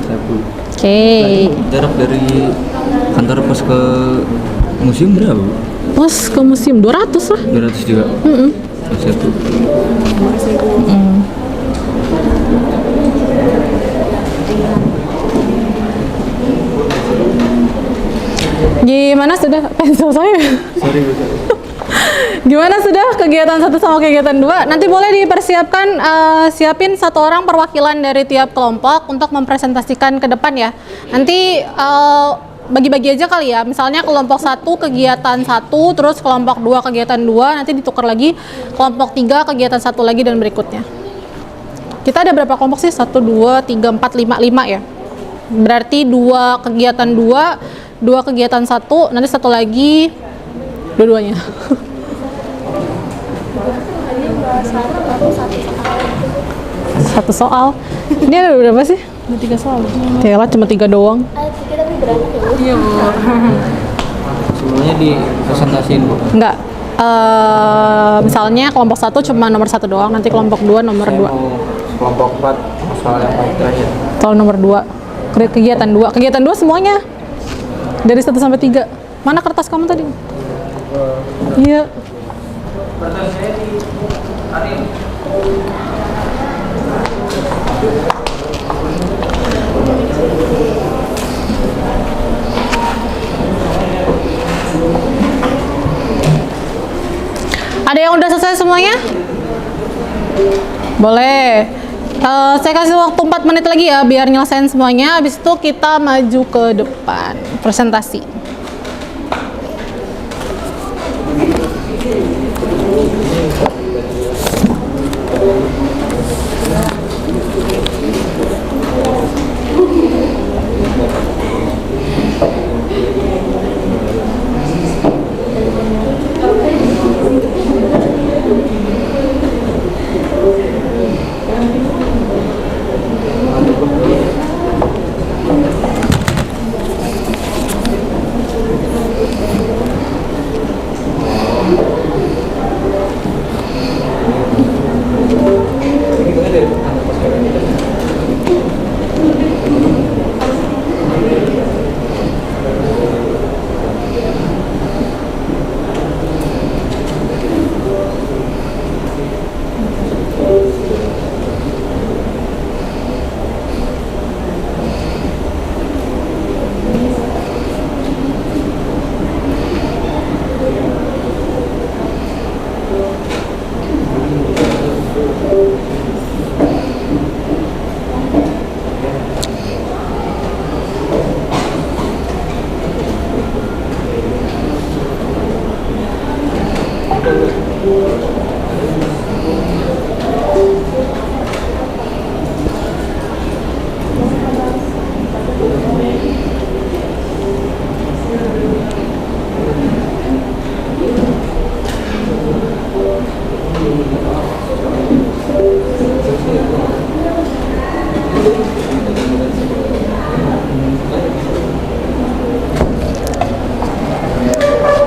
Siap Bu. Oke. Jarak dari kantor pos ke museum berapa Bu? Pos ke museum 200 lah. 200 juga? Siap Bu. Gimana sudah pensil saya? Sorry Bu. Gimana sudah kegiatan 1 sama kegiatan 2? Nanti boleh dipersiapkan, siapin 1 orang perwakilan dari tiap kelompok untuk mempresentasikan ke depan ya. Nanti bagi-bagi aja kali ya. Misalnya kelompok 1 kegiatan 1, terus kelompok 2 kegiatan 2, nanti ditukar lagi kelompok 3 kegiatan 1 lagi dan berikutnya. Kita ada berapa kelompok sih? 1, 2, 3, 4, 5 ya. Berarti 2 kegiatan 2, 2 kegiatan 1, nanti 1 lagi dua-duanya. Satu soal. Ini ada berapa sih? Ada 3 soal. Yalah, cuma 3 doang. Kita tapi berangkat ya Bu. Sebelumnya dipresentasiin Bu. Enggak. Misalnya kelompok 1 cuma nomor 1 doang, nanti kelompok 2 nomor 2. Kelompok 4 soal yang paling terakhir. Soal nomor 2. Kegiatan 2. Kegiatan 2 semuanya. Dari 1 sampai 3. Mana kertas kamu tadi? Iya. Ada yang udah selesai semuanya? Boleh. Saya kasih waktu 4 menit lagi ya biar nyelesain semuanya. Habis itu kita maju ke depan presentasi.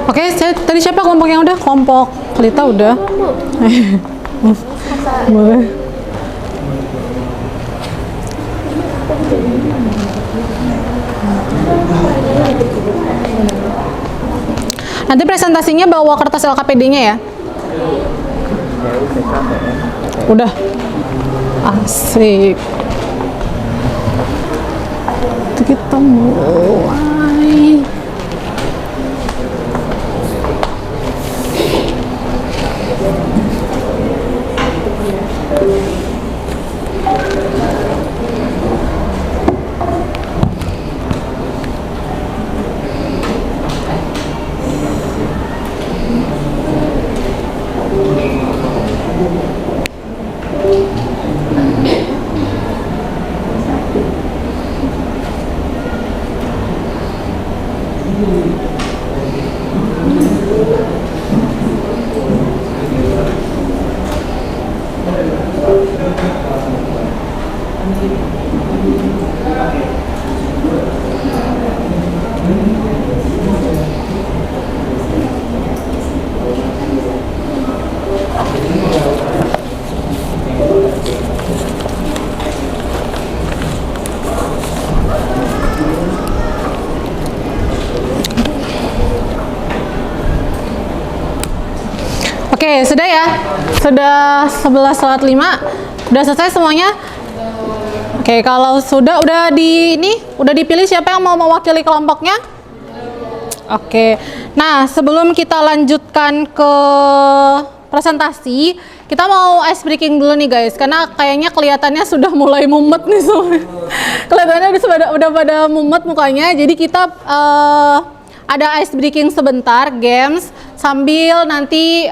Oke, tadi siapa kelompok yang udah? Kelompok Lita udah. Boleh. Nanti presentasinya bawa kertas LKPD-nya ya. Udah. Asik. Itu kita mulai. Oke, sudah ya? Sudah 11:05. Udah selesai semuanya? Oke, kalau udah dipilih siapa yang mau mewakili kelompoknya? Oke. Nah, sebelum kita lanjutkan ke presentasi, kita mau ice breaking dulu nih guys, karena kayaknya kelihatannya sudah mulai mumet nih semua. Kelihatannya udah pada mumet mukanya, jadi kita ada ice breaking sebentar, games, sambil nanti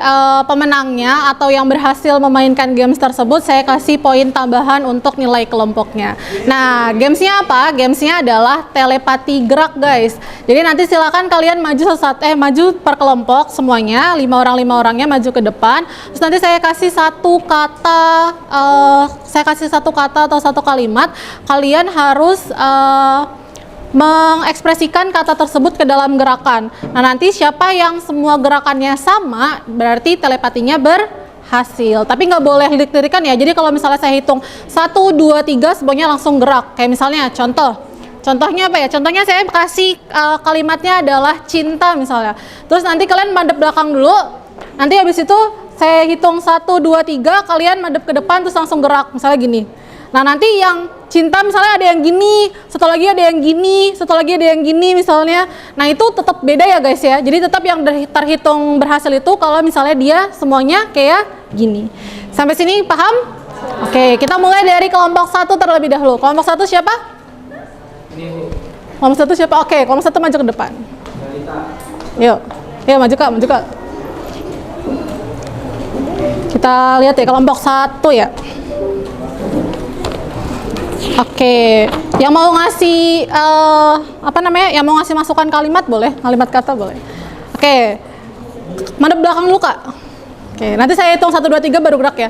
pemenangnya atau yang berhasil memainkan games tersebut saya kasih poin tambahan untuk nilai kelompoknya. Nah, gamesnya apa? Gamesnya adalah telepati gerak guys. Jadi nanti silakan kalian maju per kelompok semuanya, 5 orangnya maju ke depan. Terus nanti saya kasih satu kata atau satu kalimat. Kalian harus mengekspresikan kata tersebut ke dalam gerakan. Nah, nanti siapa yang semua gerakannya sama, berarti telepatinya berhasil. Tapi nggak boleh lirik-lirikan ya. Jadi kalau misalnya saya hitung 1, 2, 3, semuanya langsung gerak. Kayak misalnya contohnya apa ya? Contohnya saya kasih kalimatnya adalah cinta misalnya. Terus nanti kalian madep belakang dulu. Nanti habis itu saya hitung 1, 2, 3, kalian madep ke depan terus langsung gerak. Misalnya gini. Nah, nanti yang cinta misalnya ada yang gini, satu lagi ada yang gini, satu lagi ada yang gini misalnya. Nah, itu tetap beda ya guys ya. Jadi tetap yang terhitung berhasil itu kalau misalnya dia semuanya kayak gini. Sampai sini paham? Oke, kita mulai dari kelompok 1 terlebih dahulu. Kelompok 1 siapa? Kelompok 1 siapa? Oke, kelompok 1 maju ke depan. Yuk, maju kak. Kita lihat ya kelompok 1 ya. Oke, yang mau ngasih yang mau ngasih masukan kalimat boleh, kalimat kata boleh. Oke, madep belakang dulu kak. Oke, nanti saya hitung 1, 2, 3 baru gerak ya.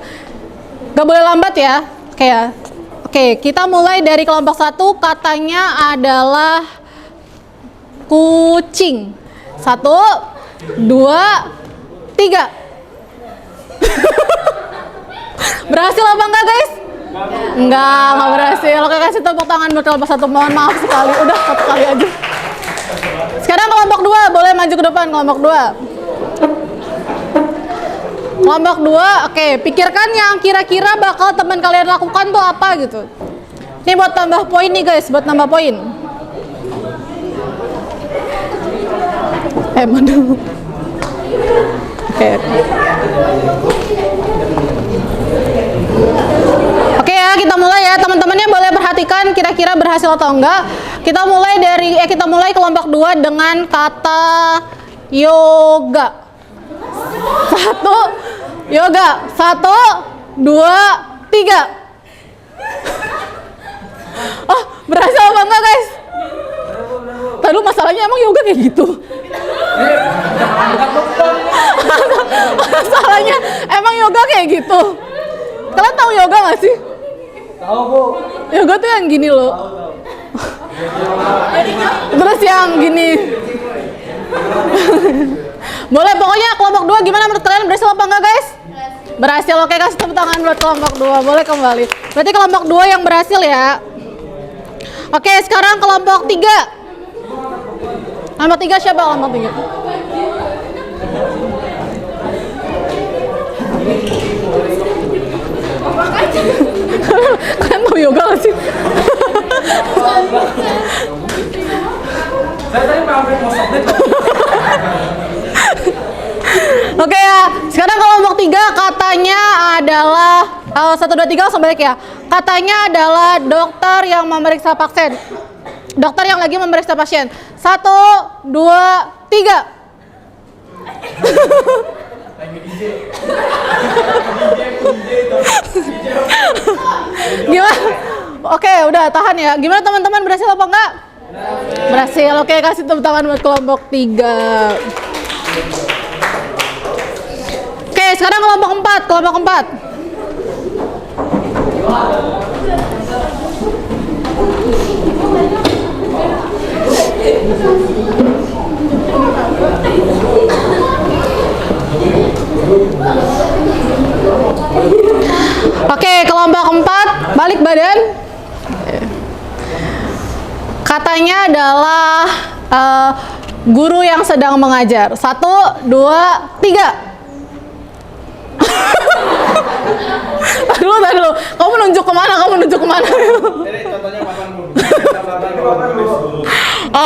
Gak boleh lambat ya. Oke, kita mulai dari kelompok 1. Katanya adalah kucing. 1, 2, 3. Berhasil apa enggak guys? Enggak berhasil. Oke, kasih tepuk tangan buat kelompok 1. Mohon maaf sekali. Udah satu kali aja. Sekarang kelompok 2 boleh maju ke depan. Kelompok 2. Kelompok 2, oke, pikirkan yang kira-kira bakal teman kalian lakukan tuh apa gitu. Ini buat tambah poin nih guys, buat tambah poin. Mana? Oke. Oke ya, kita mulai ya. Teman-temannya boleh perhatikan kira-kira berhasil atau enggak. Kita mulai kelompok 2 dengan kata yoga. 1, yoga. 1, 2, 3. Oh, berhasil apa enggak guys? Tadi masalahnya emang yoga kayak gitu. Masalahnya emang yoga kayak gitu. Kalian tahu yoga nggak sih? Tahu bu. Yoga tuh yang gini loh. Terus yang gini. Boleh, pokoknya kelompok 2 gimana menurut kalian, berhasil apa enggak guys? Berhasil. Oke, kasih tepuk tangan buat kelompok 2. Boleh kembali. Berarti kelompok 2 yang berhasil ya. Oke, sekarang kelompok 3. Kelompok 3 siapa kelompok 3? Kalian mau yoga gak sih? Oke ya, sekarang kelompok 3 katanya adalah 1, 2, 3 langsung balik ya. Katanya adalah dokter yang memeriksa pasien. Dokter yang lagi memeriksa pasien. 1, 2, 3. Gimana? Oke, udah tahan ya. Gimana teman-teman, berhasil apa enggak? Berhasil. Oke, kasih tepuk tangan buat kelompok 3. Oke, sekarang kelompok 4. Kelompok 4. Oke, kelompok 4, balik badan. Katanya adalah guru yang sedang mengajar. 1, 2, 3. Tadi dulu. Kamu nunjuk kemana?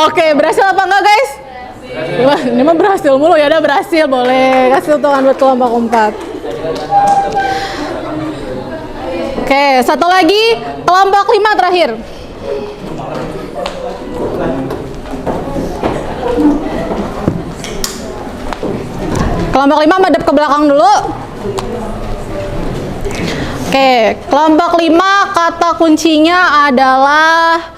Oke, berhasil apa enggak guys? Ini mah berhasil mulu ya, udah berhasil, boleh kasih tangan buat kelompok 4. Oke, satu lagi, kelompok 5 terakhir. Kelompok 5 madep ke belakang dulu. Oke, kelompok 5 kata kuncinya adalah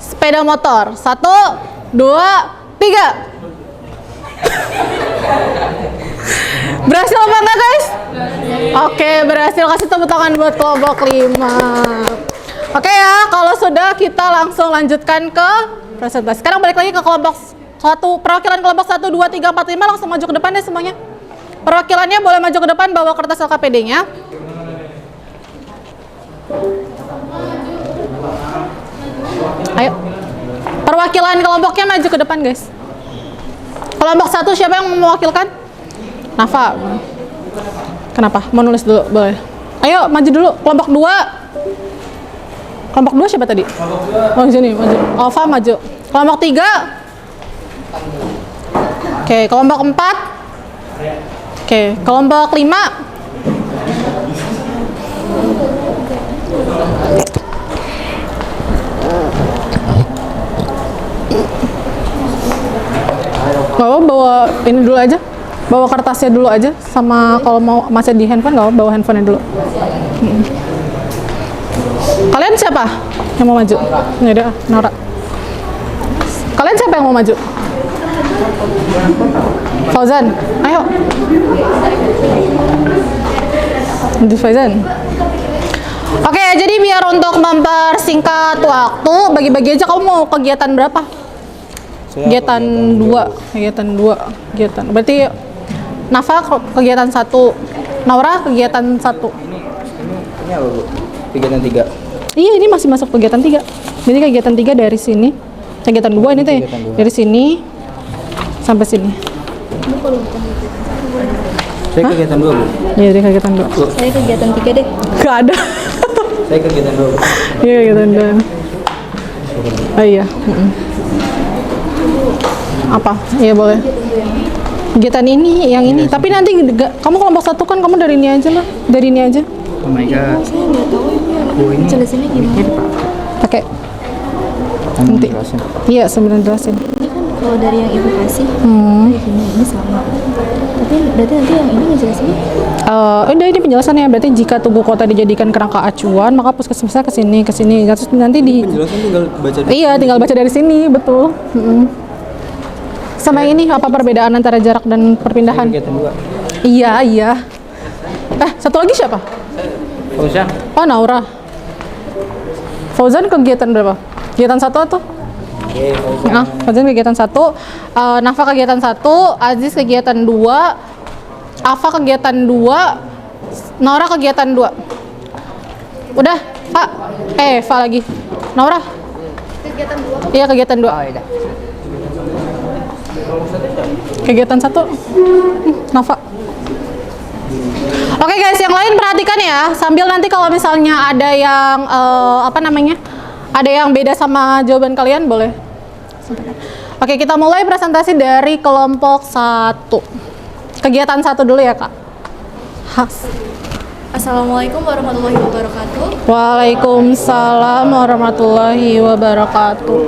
sepeda motor. 1, 2, 3. Berhasil apa enggak guys? Oke, berhasil. Kasih tepuk tangan buat kelompok 5. Oke ya, kalau sudah kita langsung lanjutkan ke presentasi. Sekarang balik lagi ke kelompok 1, perwakilan kelompok 1, 2, 3, 4, 5 langsung maju ke depan deh semuanya. Perwakilannya boleh maju ke depan, bawa kertas LKPD-nya. Ayo. Perwakilan kelompoknya maju ke depan, guys. Kelompok 1 siapa yang mewakilkan? Nafa. Kenapa? Mau nulis dulu, boleh. Ayo, maju dulu. Kelompok 2. Kelompok 2 siapa tadi? Oh, sini, maju. Alfa maju. Kelompok 3. Oke, kelompok 4. Oke, kelompok 5. Bawa ini dulu aja. Bawa kertasnya dulu aja, sama kalau mau masih di handphone nggak bawa handphonenya dulu. Kalian siapa yang mau maju? Ya udah, Nora. Kalian siapa yang mau maju? Fauzan, ayo. Fauzan. Oke, jadi biar untuk mempersingkat waktu, bagi-bagi aja, kamu mau kegiatan berapa? Kegiatan 2. Berarti Nafa kegiatan 1, Naura kegiatan 1. Ini apa, Bu? Kegiatan 3. Iya, ini masih masuk kegiatan 3. Jadi kegiatan 3 dari sini. Kegiatan 2 ini teh dari sini sampai sini. Saya kegiatan 2, Bu. Iya, dari kegiatan 2. Saya kegiatan 3 deh. Gak ada. Saya kegiatan 2, Bu. Iya, kegiatan 2. Oh iya. Apa? Iya, boleh. Kegiatan ini, yang ini. Tapi nanti kamu kelompok 1 kan, kamu dari ini aja lah. Dari ini aja. Oh my god. Saya nggak tahu ini jelasinnya gimana. Pakai. Nanti. Iya, sambil jelasin. Ini kan kalau dari yang ibu kasih, kayak gini, ini sama. Tapi berarti nanti yang ini ngejelasinnya? Udah, ini penjelasannya. Berarti jika tubuh kota dijadikan kerangka acuan, maka puskesmasnya ke sini. Terus nanti di. Penjelasan tinggal baca. Iya, tinggal baca dari sini, betul. Sama yang ini, apa perbedaan antara jarak dan perpindahan? Kegiatan 2. Iya. Satu lagi siapa? Fauzan. Oh, Naura. Fauzan kegiatan berapa? Kegiatan 1 atau? Fauzan kegiatan 1, Nafa kegiatan 1, Aziz kegiatan 2, Afa kegiatan 2, Nora kegiatan 2. Udah, Pak. Fa lagi. Nora? Kegiatan 2? Iya, kegiatan 2. Kegiatan 1, Nafa. Oke guys, yang lain perhatikan ya. Sambil nanti kalau misalnya ada yang ada yang beda sama jawaban kalian boleh sampaikan. Oke, kita mulai presentasi dari kelompok 1. Kegiatan 1 dulu ya, Kak. Assalamualaikum warahmatullahi wabarakatuh. Waalaikumsalam warahmatullahi wabarakatuh.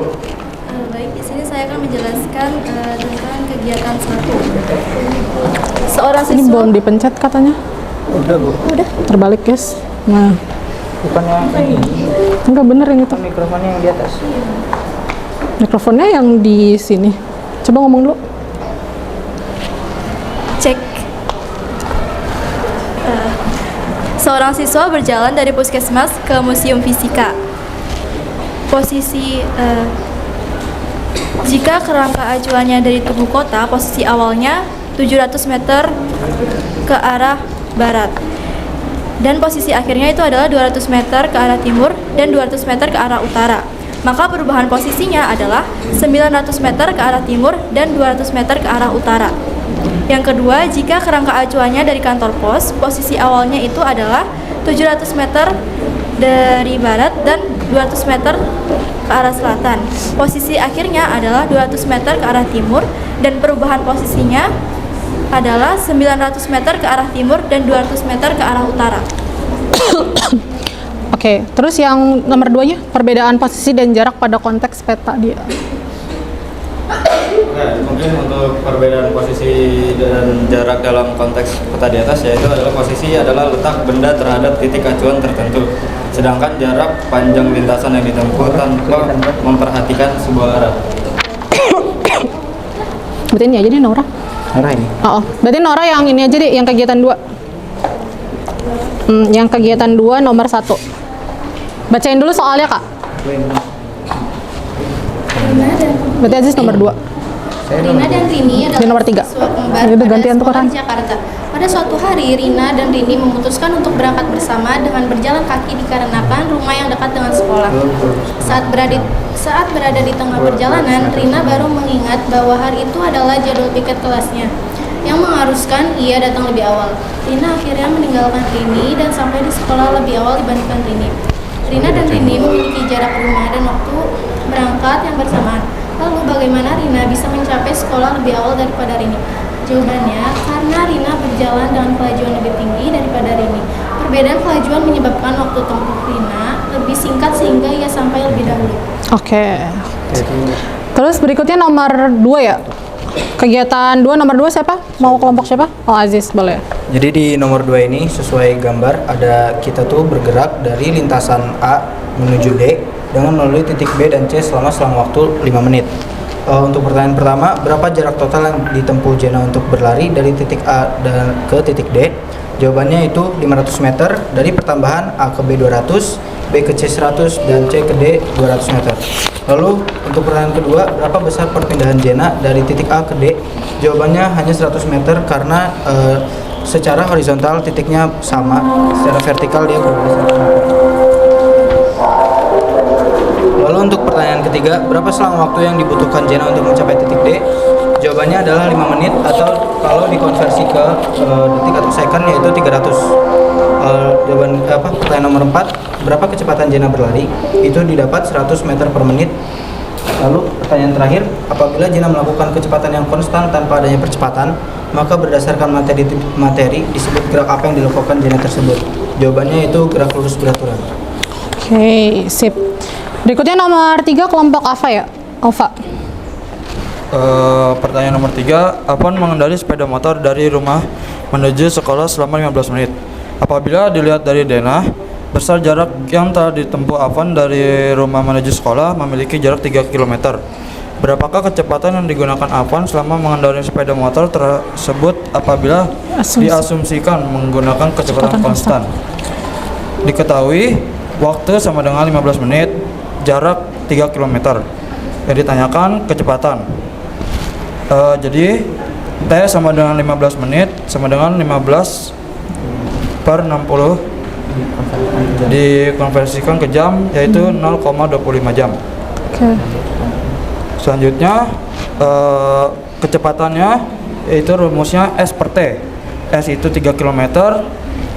Baik, di sini saya akan menjelaskan tentang kegiatan 1. Seorang Ini siswa belum dipencet katanya. Udah Bu. Terbalik, guys. Nah, Bukannya ini enggak bener yang itu. mikrofonnya yang di atas. Mikrofonnya yang di sini. Coba ngomong dulu. cek. Seorang siswa berjalan dari puskesmas ke museum fisika. Posisi jika kerangka acuannya dari tubuh kota, posisi awalnya 700 meter ke arah barat. Dan posisi akhirnya itu adalah 200 meter ke arah timur dan 200 meter ke arah utara. Maka perubahan posisinya adalah 900 meter ke arah timur dan 200 meter ke arah utara. Yang kedua, jika kerangka acuannya dari kantor pos, posisi awalnya itu adalah 700 meter dari barat dan 200 meter ke arah selatan. Posisi akhirnya adalah 200 meter ke arah timur dan perubahan posisinya adalah 900 meter ke arah timur dan 200 meter ke arah utara. Oke, terus yang nomor 2-nya, perbedaan posisi dan jarak pada konteks peta dia. Oke, mungkin untuk perbedaan posisi dan jarak dalam konteks peta di atas, yaitu adalah posisi adalah letak benda terhadap titik acuan tertentu, sedangkan jarak panjang lintasan yang ditempuh tanpa memperhatikan sebuah arah. Berarti ini aja nih Nora. Arah ini. Oh, berarti Nora yang ini aja deh, yang kegiatan 2. Yang kegiatan 2 nomor 1. Bacain dulu soalnya, Kak. Berarti Aziz nomor 2. Rina dan Rini adalah Di nomor 3. siswa kembar Udah pada gantian sekolah tukeran. di Jakarta. Pada suatu hari, Rina dan Rini memutuskan untuk berangkat bersama dengan berjalan kaki dikarenakan rumah yang dekat dengan sekolah. Saat berada di tengah perjalanan, Rina baru mengingat bahwa hari itu adalah jadwal piket kelasnya, yang mengharuskan ia datang lebih awal. Rina akhirnya meninggalkan Rini dan sampai di sekolah lebih awal dibandingkan Rini. Rina dan Rini memiliki jarak rumah dan waktu berangkat yang bersamaan. Lalu bagaimana Rina bisa mencapai sekolah lebih awal daripada Rini? Jawabannya, karena Rina berjalan dengan kelajuan lebih tinggi daripada Rini. Perbedaan kelajuan menyebabkan waktu tempuh Rina lebih singkat sehingga ia sampai lebih dahulu. Oke. Terus berikutnya nomor 2 ya. Kegiatan 2 nomor 2 siapa? Mau kelompok siapa? Oh, Aziz, boleh. Jadi di nomor 2 ini sesuai gambar ada kita tuh bergerak dari lintasan A menuju D dengan melalui titik B dan C selama waktu 5 menit. Untuk pertanyaan pertama, berapa jarak total yang ditempuh Jena untuk berlari dari titik A dan ke titik D? Jawabannya itu 500 meter dari pertambahan A ke B 200, B ke C 100, dan C ke D 200 meter. Lalu untuk pertanyaan kedua, berapa besar perpindahan Jena dari titik A ke D? Jawabannya hanya 100 meter karena secara horizontal titiknya sama, secara vertikal dia berbeda 100 meter. Lalu untuk pertanyaan ketiga, berapa selang waktu yang dibutuhkan Jena untuk mencapai titik D? Jawabannya adalah 5 menit atau kalau dikonversi ke detik atau second yaitu 300. Pertanyaan nomor 4, berapa kecepatan Jena berlari? Itu didapat 100 meter per menit. Lalu pertanyaan terakhir, apabila Jena melakukan kecepatan yang konstan tanpa adanya percepatan, maka berdasarkan materi disebut gerak apa yang dilakukan Jena tersebut? Jawabannya itu gerak lurus beraturan. Oke, sip. Berikutnya nomor 3 kelompok Ava ya. Ava. Pertanyaan nomor 3, Afan mengendari sepeda motor dari rumah menuju sekolah selama 15 menit. Apabila dilihat dari denah, besar jarak yang telah ditempuh Afan dari rumah menuju sekolah memiliki jarak 3 km. Berapakah kecepatan yang digunakan Afan selama mengendarai sepeda motor tersebut apabila diasumsikan menggunakan kecepatan konstan? Diketahui waktu sama dengan 15 menit, jarak 3 km. yang ditanyakan kecepatan. Jadi T sama dengan 15 menit sama dengan 15 per 60 dikonversikan ke jam, yaitu 0,25 jam. Oke. Selanjutnya kecepatannya yaitu rumusnya S per T. S itu 3 km,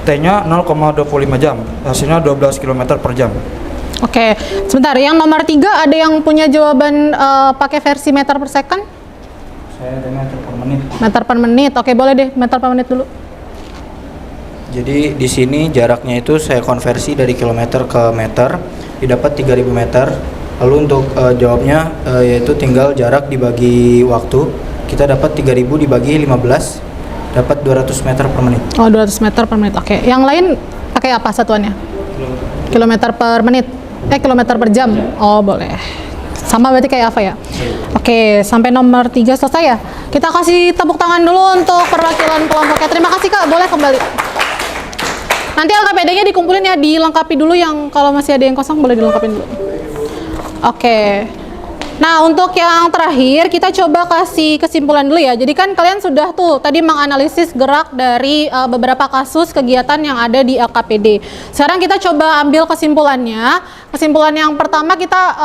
T-nya 0,25 jam. Hasilnya 12 km per jam. Oke, sebentar. Yang nomor 3 ada yang punya jawaban pakai versi meter per second? Saya ada meter per menit. Meter per menit. Oke, boleh deh meter per menit dulu. Jadi di sini jaraknya itu saya konversi dari kilometer ke meter, didapat 3000 meter. Lalu untuk jawabnya yaitu tinggal jarak dibagi waktu. Kita dapat 3000 dibagi 15, dapat 200 meter per menit. Oh, 200 meter per menit. Oke. Yang lain pakai apa satuannya? Kilometer per menit. Kilometer per jam. Oh, boleh. Sama berarti kayak apa ya? Oke, sampai nomor 3 selesai ya. Kita kasih tepuk tangan dulu untuk perwakilan kelompoknya. Terima kasih Kak, boleh kembali. Nanti LKPD-nya dikumpulin ya, dilengkapi dulu yang kalau masih ada yang kosong boleh dilengkapin dulu. Oke. Nah, untuk yang terakhir kita coba kasih kesimpulan dulu ya. Jadi kan kalian sudah tuh tadi menganalisis gerak dari beberapa kasus kegiatan yang ada di LKPD. Sekarang kita coba ambil kesimpulannya. Kesimpulan yang pertama kita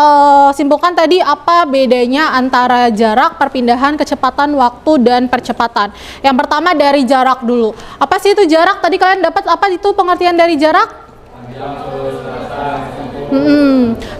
simpulkan tadi apa bedanya antara jarak, perpindahan, kecepatan, waktu, dan percepatan. Yang pertama dari jarak dulu. Apa sih itu jarak? Tadi kalian dapat apa itu pengertian dari jarak?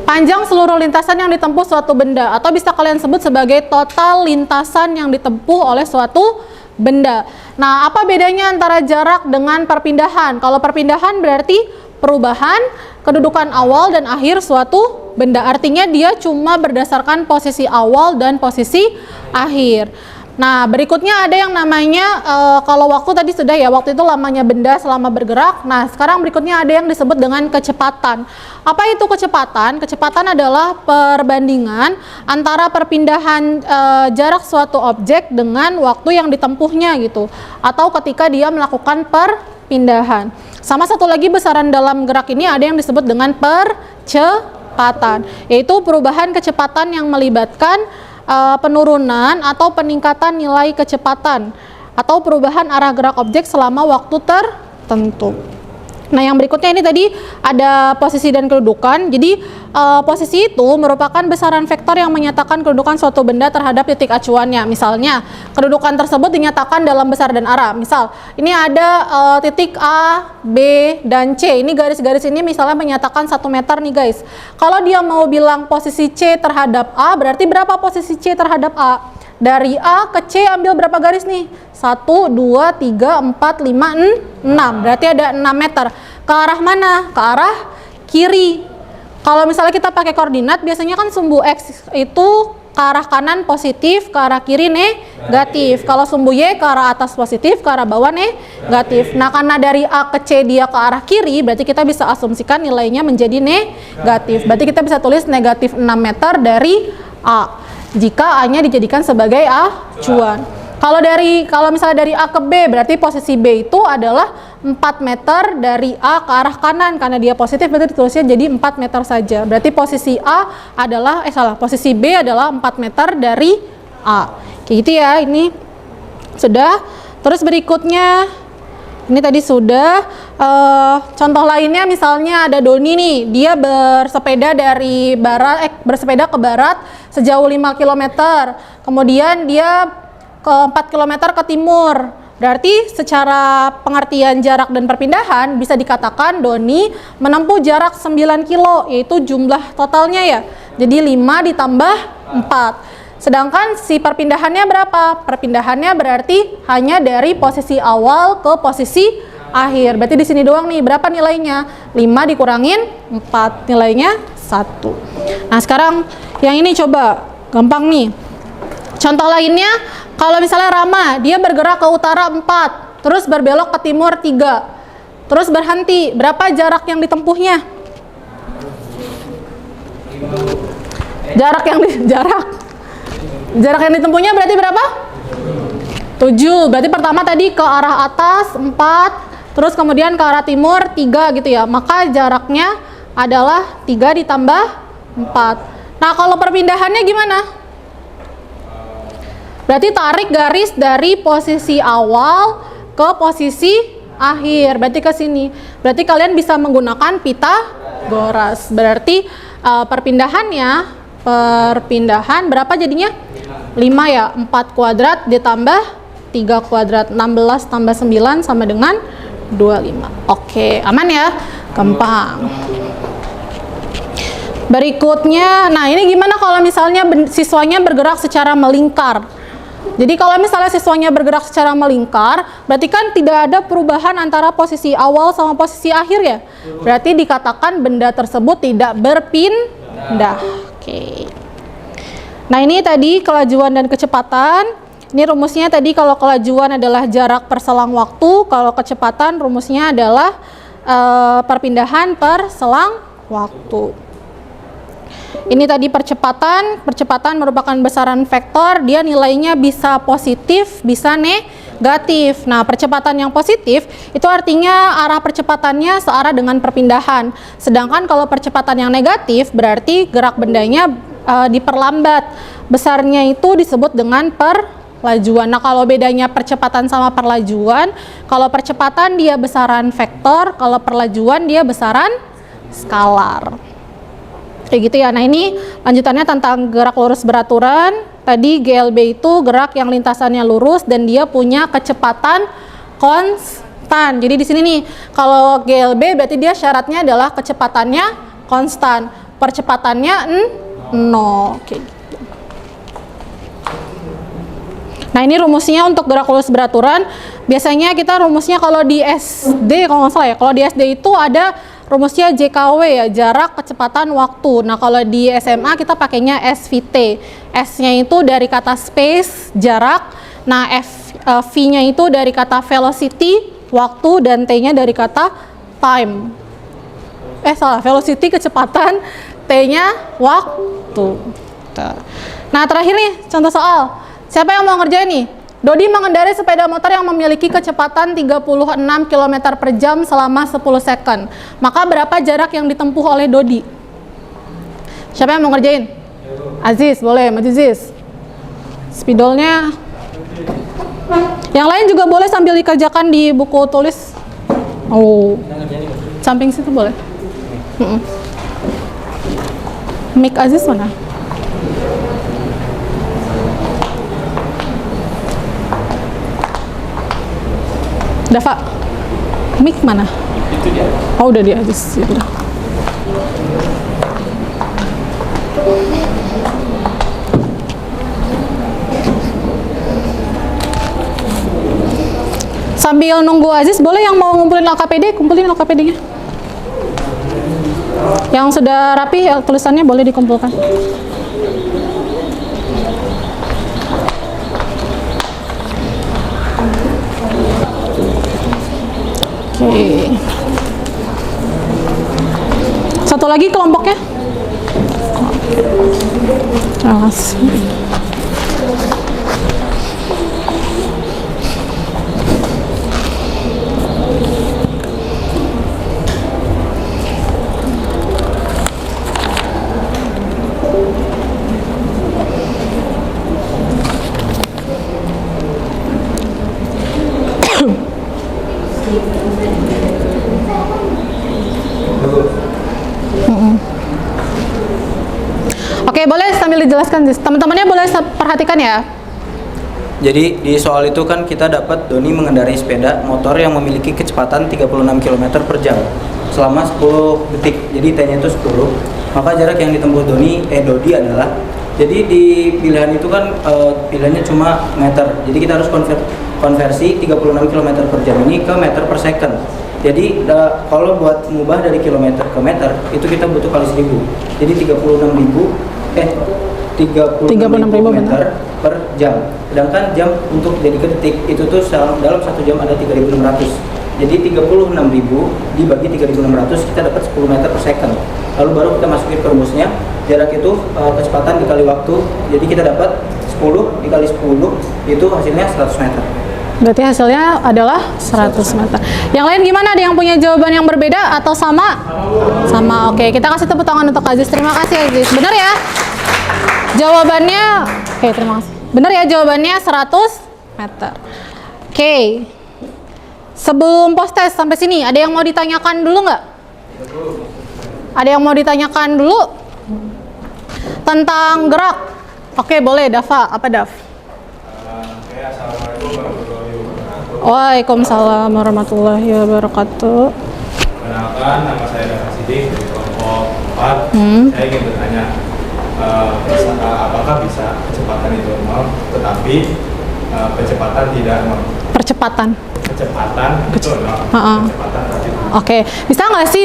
Panjang seluruh lintasan yang ditempuh suatu benda, atau bisa kalian sebut sebagai total lintasan yang ditempuh oleh suatu benda. Nah, apa bedanya antara jarak dengan perpindahan? Kalau perpindahan berarti perubahan kedudukan awal dan akhir suatu benda. Artinya dia cuma berdasarkan posisi awal dan posisi akhir. Nah, berikutnya ada yang namanya kalau waktu tadi sudah ya, waktu itu lamanya benda selama bergerak. Nah, sekarang berikutnya ada yang disebut dengan kecepatan. Apa itu kecepatan? Kecepatan adalah perbandingan antara perpindahan jarak suatu objek dengan waktu yang ditempuhnya gitu, atau ketika dia melakukan perpindahan. Sama satu lagi besaran dalam gerak ini ada yang disebut dengan percepatan, yaitu perubahan kecepatan yang melibatkan penurunan atau peningkatan nilai kecepatan atau perubahan arah gerak objek selama waktu tertentu. Nah, yang berikutnya ini tadi ada posisi dan kedudukan. Jadi posisi itu merupakan besaran vektor yang menyatakan kedudukan suatu benda terhadap titik acuannya. Misalnya, kedudukan tersebut dinyatakan dalam besar dan arah. Misal, ini ada titik A, B, dan C. Ini garis-garis ini misalnya menyatakan 1 meter nih guys. Kalau dia mau bilang posisi C terhadap A, berarti berapa posisi C terhadap A? Dari A ke C ambil berapa garis nih? 1, 2, 3, 4, 5, 6. Berarti ada 6 meter. Ke arah mana? Ke arah kiri. Kalau misalnya kita pakai koordinat, biasanya kan sumbu X itu ke arah kanan positif, ke arah kiri negatif. Kalau sumbu Y ke arah atas positif, ke arah bawah negatif. Nah, karena dari A ke C dia ke arah kiri, berarti kita bisa asumsikan nilainya menjadi negatif. Berarti kita bisa tulis negatif 6 meter dari A, jika A-nya dijadikan sebagai acuan. Kalau misalnya dari A ke B, berarti posisi B itu adalah 4 meter dari A ke arah kanan. Karena dia positif, berarti ditulisnya jadi 4 meter saja. Berarti posisi A adalah, posisi B adalah 4 meter dari A. Kayak gitu ya, ini sudah. Terus berikutnya, ini tadi sudah. Contoh lainnya misalnya ada Doni nih, dia bersepeda dari barat, bersepeda ke barat sejauh 5 km. Kemudian dia ke 4 km ke timur. Berarti secara pengertian jarak dan perpindahan bisa dikatakan Doni menempuh jarak 9 kilo, yaitu jumlah totalnya ya. Jadi 5 ditambah 4. Sedangkan si perpindahannya berapa? Perpindahannya berarti hanya dari posisi awal ke posisi akhir. Berarti di sini doang nih, berapa nilainya? 5 dikurangin 4, nilainya 1. Nah, sekarang yang ini coba, gampang nih. Contoh lainnya, kalau misalnya Rama, dia bergerak ke utara 4, terus berbelok ke timur 3, terus berhenti. Berapa jarak yang ditempuhnya? Jarak yang ditempuhnya berarti berapa? 7. Berarti pertama tadi ke arah atas 4, terus kemudian ke arah timur 3 gitu ya. Maka jaraknya adalah 3 ditambah 4. Nah, kalau perpindahannya gimana? Berarti tarik garis dari posisi awal ke posisi akhir. Berarti ke sini. Berarti kalian bisa menggunakan Pythagoras. Berarti perpindahan berapa jadinya? 5 ya. 4 kuadrat ditambah 3 kuadrat. 16 tambah 9 sama dengan 25. Oke, aman ya? Gampang. Berikutnya, nah ini gimana kalau misalnya siswanya bergerak secara melingkar? Jadi kalau misalnya siswanya bergerak secara melingkar, berarti kan tidak ada perubahan antara posisi awal sama posisi akhir ya? Berarti dikatakan benda tersebut tidak berpindah. Oke. Nah ini tadi kelajuan dan kecepatan. Ini rumusnya tadi kalau kelajuan adalah jarak per selang waktu, kalau kecepatan rumusnya adalah perpindahan per selang waktu. Ini tadi percepatan merupakan besaran vektor, dia nilainya bisa positif, bisa negatif. Nah, percepatan yang positif itu artinya arah percepatannya searah dengan perpindahan. Sedangkan kalau percepatan yang negatif berarti gerak bendanya diperlambat. Besarnya itu disebut dengan perlajuan. Nah, kalau bedanya percepatan sama perlajuan, kalau percepatan dia besaran vektor, kalau perlajuan dia besaran skalar. Kayak gitu ya. Nah ini lanjutannya tentang gerak lurus beraturan. Tadi GLB itu gerak yang lintasannya lurus dan dia punya kecepatan konstan. Jadi di sini nih kalau GLB berarti dia syaratnya adalah kecepatannya konstan, percepatannya 0. Oke. Nah ini rumusnya untuk gerak lurus beraturan. Biasanya kita rumusnya kalau di SD kalau nggak salah ya, kalau di SD itu ada rumusnya JKW ya, jarak kecepatan waktu. Nah kalau di SMA kita pakainya SVT. S-nya itu dari kata space, jarak. Nah V-nya itu dari kata velocity, waktu, dan T-nya dari kata time. Velocity kecepatan, T-nya waktu. Nah terakhir nih contoh soal. Siapa yang mau ngerjain nih? Dodi mengendarai sepeda motor yang memiliki kecepatan 36 km per jam selama 10 second. Maka berapa jarak yang ditempuh oleh Dodi? Siapa yang mau ngerjain? Aziz, boleh, Mas Aziz. Spidolnya. Yang lain juga boleh sambil dikerjakan di buku tulis. Oh, samping situ boleh. Mic Aziz mana? Dava, mic mana? Itu dia. Oh udah dia habis itu. Sambil nunggu Aziz, boleh yang mau ngumpulin LKPD, kumpulin LKPD-nya. Yang sudah rapi tulisannya boleh dikumpulkan. Oke. Satu lagi kelompoknya. Terima kasih. Oke, boleh sambil dijelaskan, teman-temannya boleh perhatikan ya. Jadi di soal itu kan kita dapat Doni mengendarai sepeda motor yang memiliki kecepatan 36 km per jam selama 10 detik. Jadi T-nya itu 10. Maka jarak yang ditempuh Dodi adalah, jadi di pilihan itu kan pilihannya cuma meter. Jadi kita harus konversi 36 km per jam ini ke meter per second. Jadi kalau buat mengubah dari kilometer ke meter itu kita butuh kali 1000. Jadi 36.000 meter per jam. Sedangkan jam untuk jadi ke detik itu tuh dalam 1 jam ada 3.600. Jadi 36.000 dibagi 3.600 kita dapat 10 meter per second. Lalu baru kita masukin ke rumusnya, jarak itu kecepatan dikali waktu. Jadi kita dapat 10 dikali 10 itu hasilnya 100 meter. Berarti hasilnya adalah 100 meter. Yang lain gimana? Ada yang punya jawaban yang berbeda atau sama? Sama. Oke, kita kasih tepuk tangan untuk Aziz. Terima kasih Aziz. Benar ya? Jawabannya, oke terima kasih. Benar ya jawabannya 100 meter. Oke. Sebelum post test sampai sini, ada yang mau ditanyakan dulu nggak? Ada yang mau ditanyakan dulu? Tentang gerak. Oke, boleh. Dava, apa Dav? Waalaikumsalam warahmatullahi wabarakatuh. Perkenalkan, nama saya Dava Sidik dari kelompok 4. Saya ingin bertanya, apakah bisa kecepatan itu nol, tetapi kecepatan tidak nol? Kecepatan itu nol. Kecepatan pasti nol. Oke, bisa nggak sih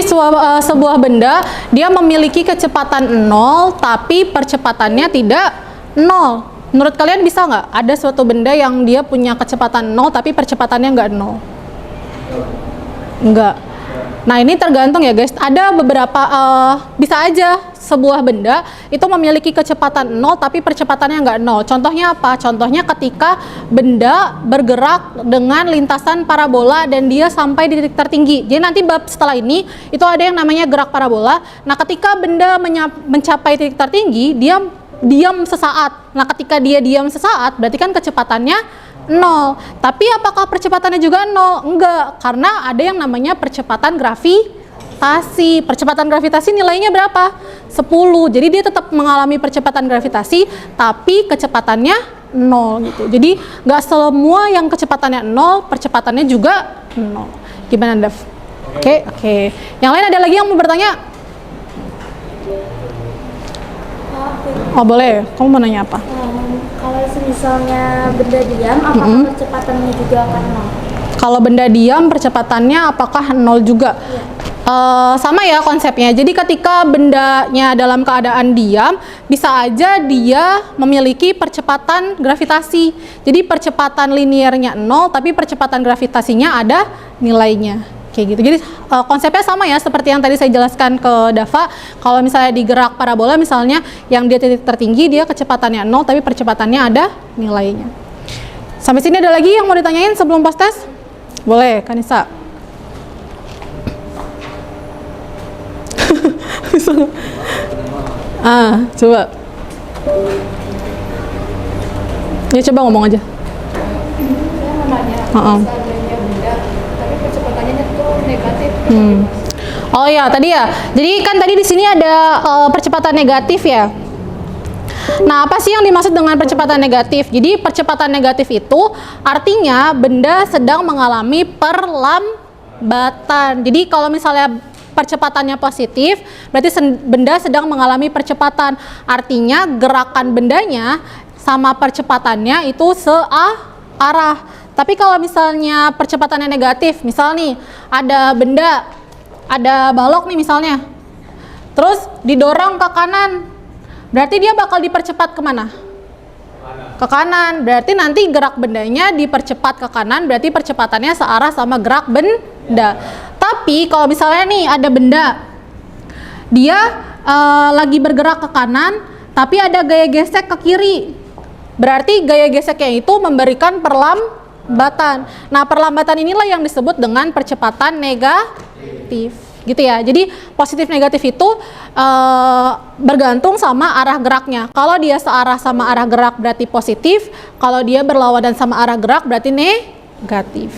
sebuah benda dia memiliki kecepatan 0 tapi percepatannya tidak 0? Menurut kalian bisa nggak ada suatu benda yang dia punya kecepatan 0 tapi percepatannya nggak 0? Nggak. Nah ini tergantung ya guys, ada beberapa, bisa aja sebuah benda itu memiliki kecepatan 0 tapi percepatannya nggak 0. Contohnya apa? Contohnya ketika benda bergerak dengan lintasan parabola dan dia sampai di titik tertinggi. Jadi nanti bab setelah ini itu ada yang namanya gerak parabola. Nah ketika benda mencapai titik tertinggi, dia diam sesaat. Nah ketika dia diam sesaat berarti kan kecepatannya 0. Tapi apakah percepatannya juga 0? Enggak, karena ada yang namanya percepatan gravitasi. Percepatan gravitasi nilainya berapa? 10. Jadi dia tetap mengalami percepatan gravitasi tapi kecepatannya 0 gitu. Jadi nggak semua yang kecepatannya 0 percepatannya juga 0. Gimana Dav? Oke. Yang lain ada lagi yang mau bertanya? Oh boleh, kamu mau nanya apa? Kalau misalnya benda diam, apakah percepatannya juga akan 0? Kalau benda diam, percepatannya apakah 0 juga? Iya. Sama ya konsepnya. Jadi ketika bendanya dalam keadaan diam, bisa aja dia memiliki percepatan gravitasi. Jadi percepatan linearnya 0, tapi percepatan gravitasinya ada nilainya. Kayak gitu. Jadi konsepnya sama ya seperti yang tadi saya jelaskan ke Dava. Kalau misalnya di gerak parabola misalnya yang dia titik tertinggi dia kecepatannya 0 tapi percepatannya ada nilainya. Sampai sini ada lagi yang mau ditanyain sebelum post test? Boleh, Kanisa. Coba. Ya coba ngomong aja. Saya mau nanya, seadanya benda, tapi percepatannya itu negatif. Oh ya, tadi ya. Jadi kan tadi di sini ada percepatan negatif ya. Nah, apa sih yang dimaksud dengan percepatan negatif? Jadi percepatan negatif itu artinya benda sedang mengalami perlambatan. Jadi kalau misalnya percepatannya positif, berarti benda sedang mengalami percepatan. Artinya gerakan bendanya sama percepatannya itu searah. Tapi kalau misalnya percepatannya negatif, misal nih ada benda, ada balok nih misalnya, terus didorong ke kanan, berarti dia bakal dipercepat kemana? Ke kanan. Berarti nanti gerak bendanya dipercepat ke kanan, berarti percepatannya searah sama gerak benda. Tapi kalau misalnya nih ada benda, dia lagi bergerak ke kanan, tapi ada gaya gesek ke kiri, berarti gaya geseknya itu memberikan perlambatan. Nah, perlambatan inilah yang disebut dengan percepatan negatif, gitu ya. Jadi positif negatif itu bergantung sama arah geraknya. Kalau dia searah sama arah gerak berarti positif, kalau dia berlawanan sama arah gerak berarti negatif.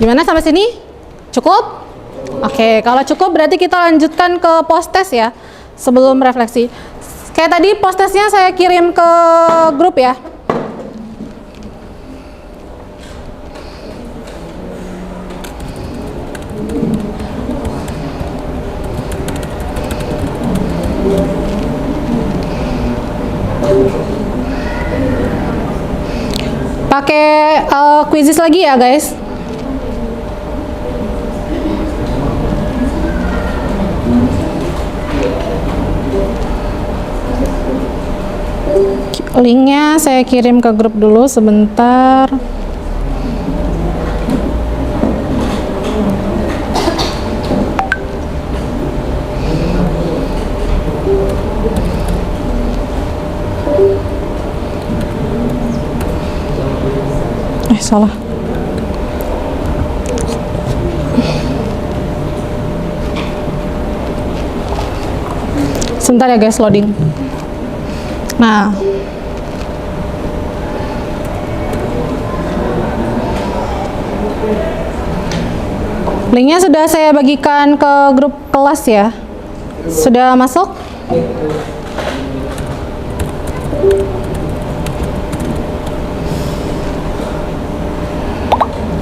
Gimana sampai sini? Cukup? Oke, kalau cukup berarti kita lanjutkan ke post test ya, sebelum refleksi. Kayak tadi post testnya saya kirim ke grup ya. Pakai quizzes lagi ya guys. Linknya saya kirim ke grup dulu sebentar. Salah. Sebentar ya guys, loading. Nah, linknya sudah saya bagikan ke grup kelas ya. Sudah masuk?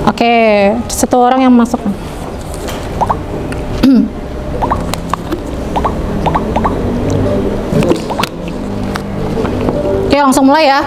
Oke, satu orang yang masuk. Oke, langsung mulai ya.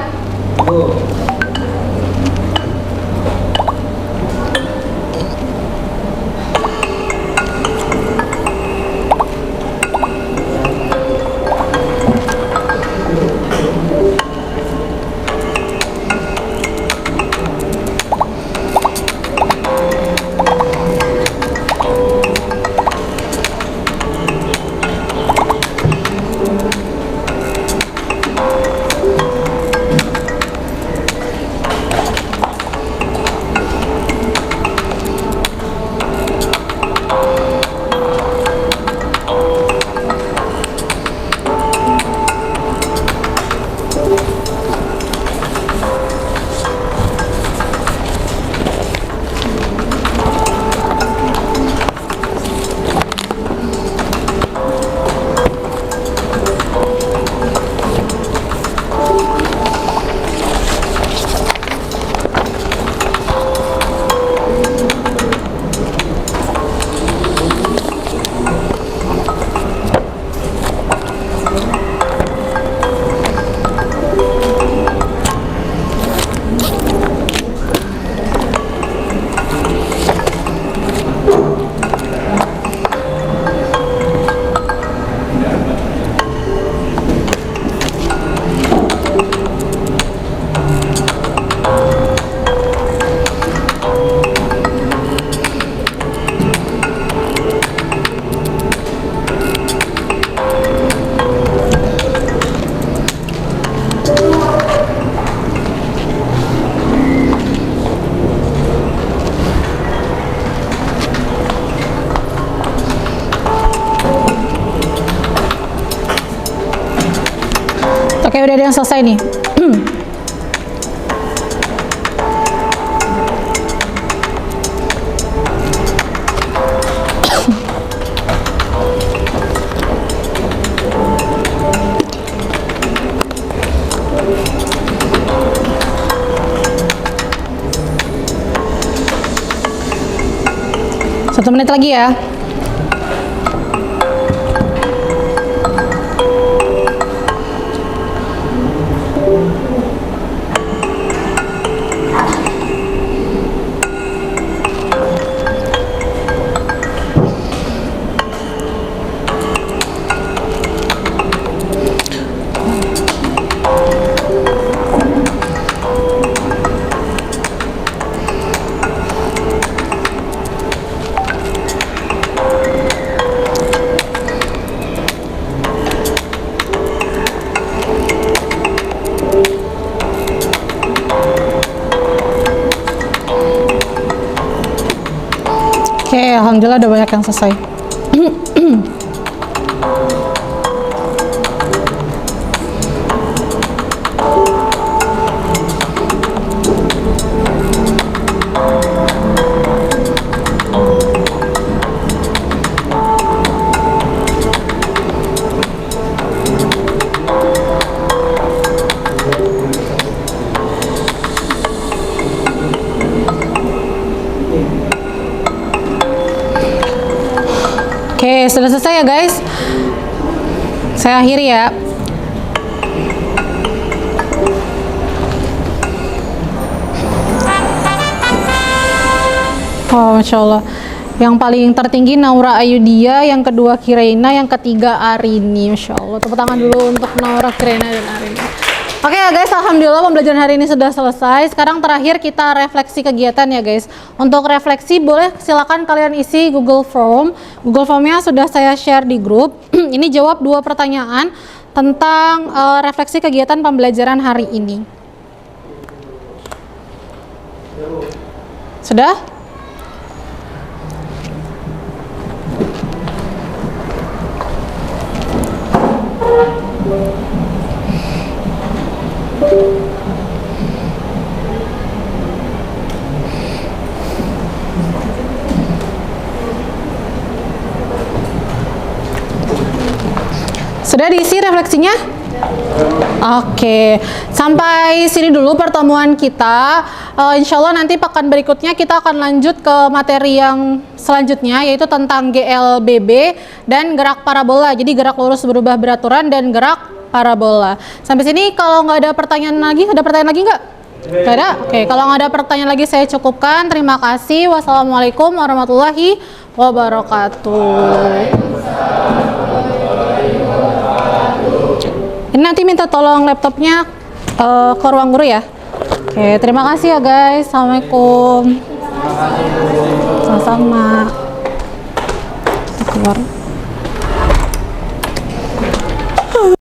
Oke, udah ada yang selesai nih. Satu menit lagi ya. Oke, alhamdulillah udah banyak yang selesai. Oke, sudah selesai ya guys. Saya akhiri ya. Oh, Masya Allah. Yang paling tertinggi Naura Ayudia, yang kedua Kiraina, yang ketiga Arini. Masya Allah. Tepuk tangan dulu untuk Naura, Kiraina, dan Arini. Oke ya guys, alhamdulillah pembelajaran hari ini sudah selesai. Sekarang terakhir kita refleksi kegiatan ya guys. Untuk refleksi boleh silakan kalian isi Google Form. Google Formnya sudah saya share di grup. Ini jawab 2 pertanyaan tentang refleksi kegiatan pembelajaran hari ini. Sudah? Sudah diisi refleksinya? Oke, sampai sini dulu pertemuan kita. Insya Allah nanti pekan berikutnya kita akan lanjut ke materi yang selanjutnya, yaitu tentang GLBB dan gerak parabola. Jadi gerak lurus berubah beraturan dan gerak parabola. Sampai sini kalau nggak ada pertanyaan lagi, ada pertanyaan lagi nggak? Nggak ada? Oke, kalau nggak ada pertanyaan lagi saya cukupkan. Terima kasih. Wassalamualaikum warahmatullahi wabarakatuh. Ini nanti minta tolong laptopnya ke ruang guru ya. Oke, terima kasih ya guys. Assalamualaikum. Sama-sama. Keluar.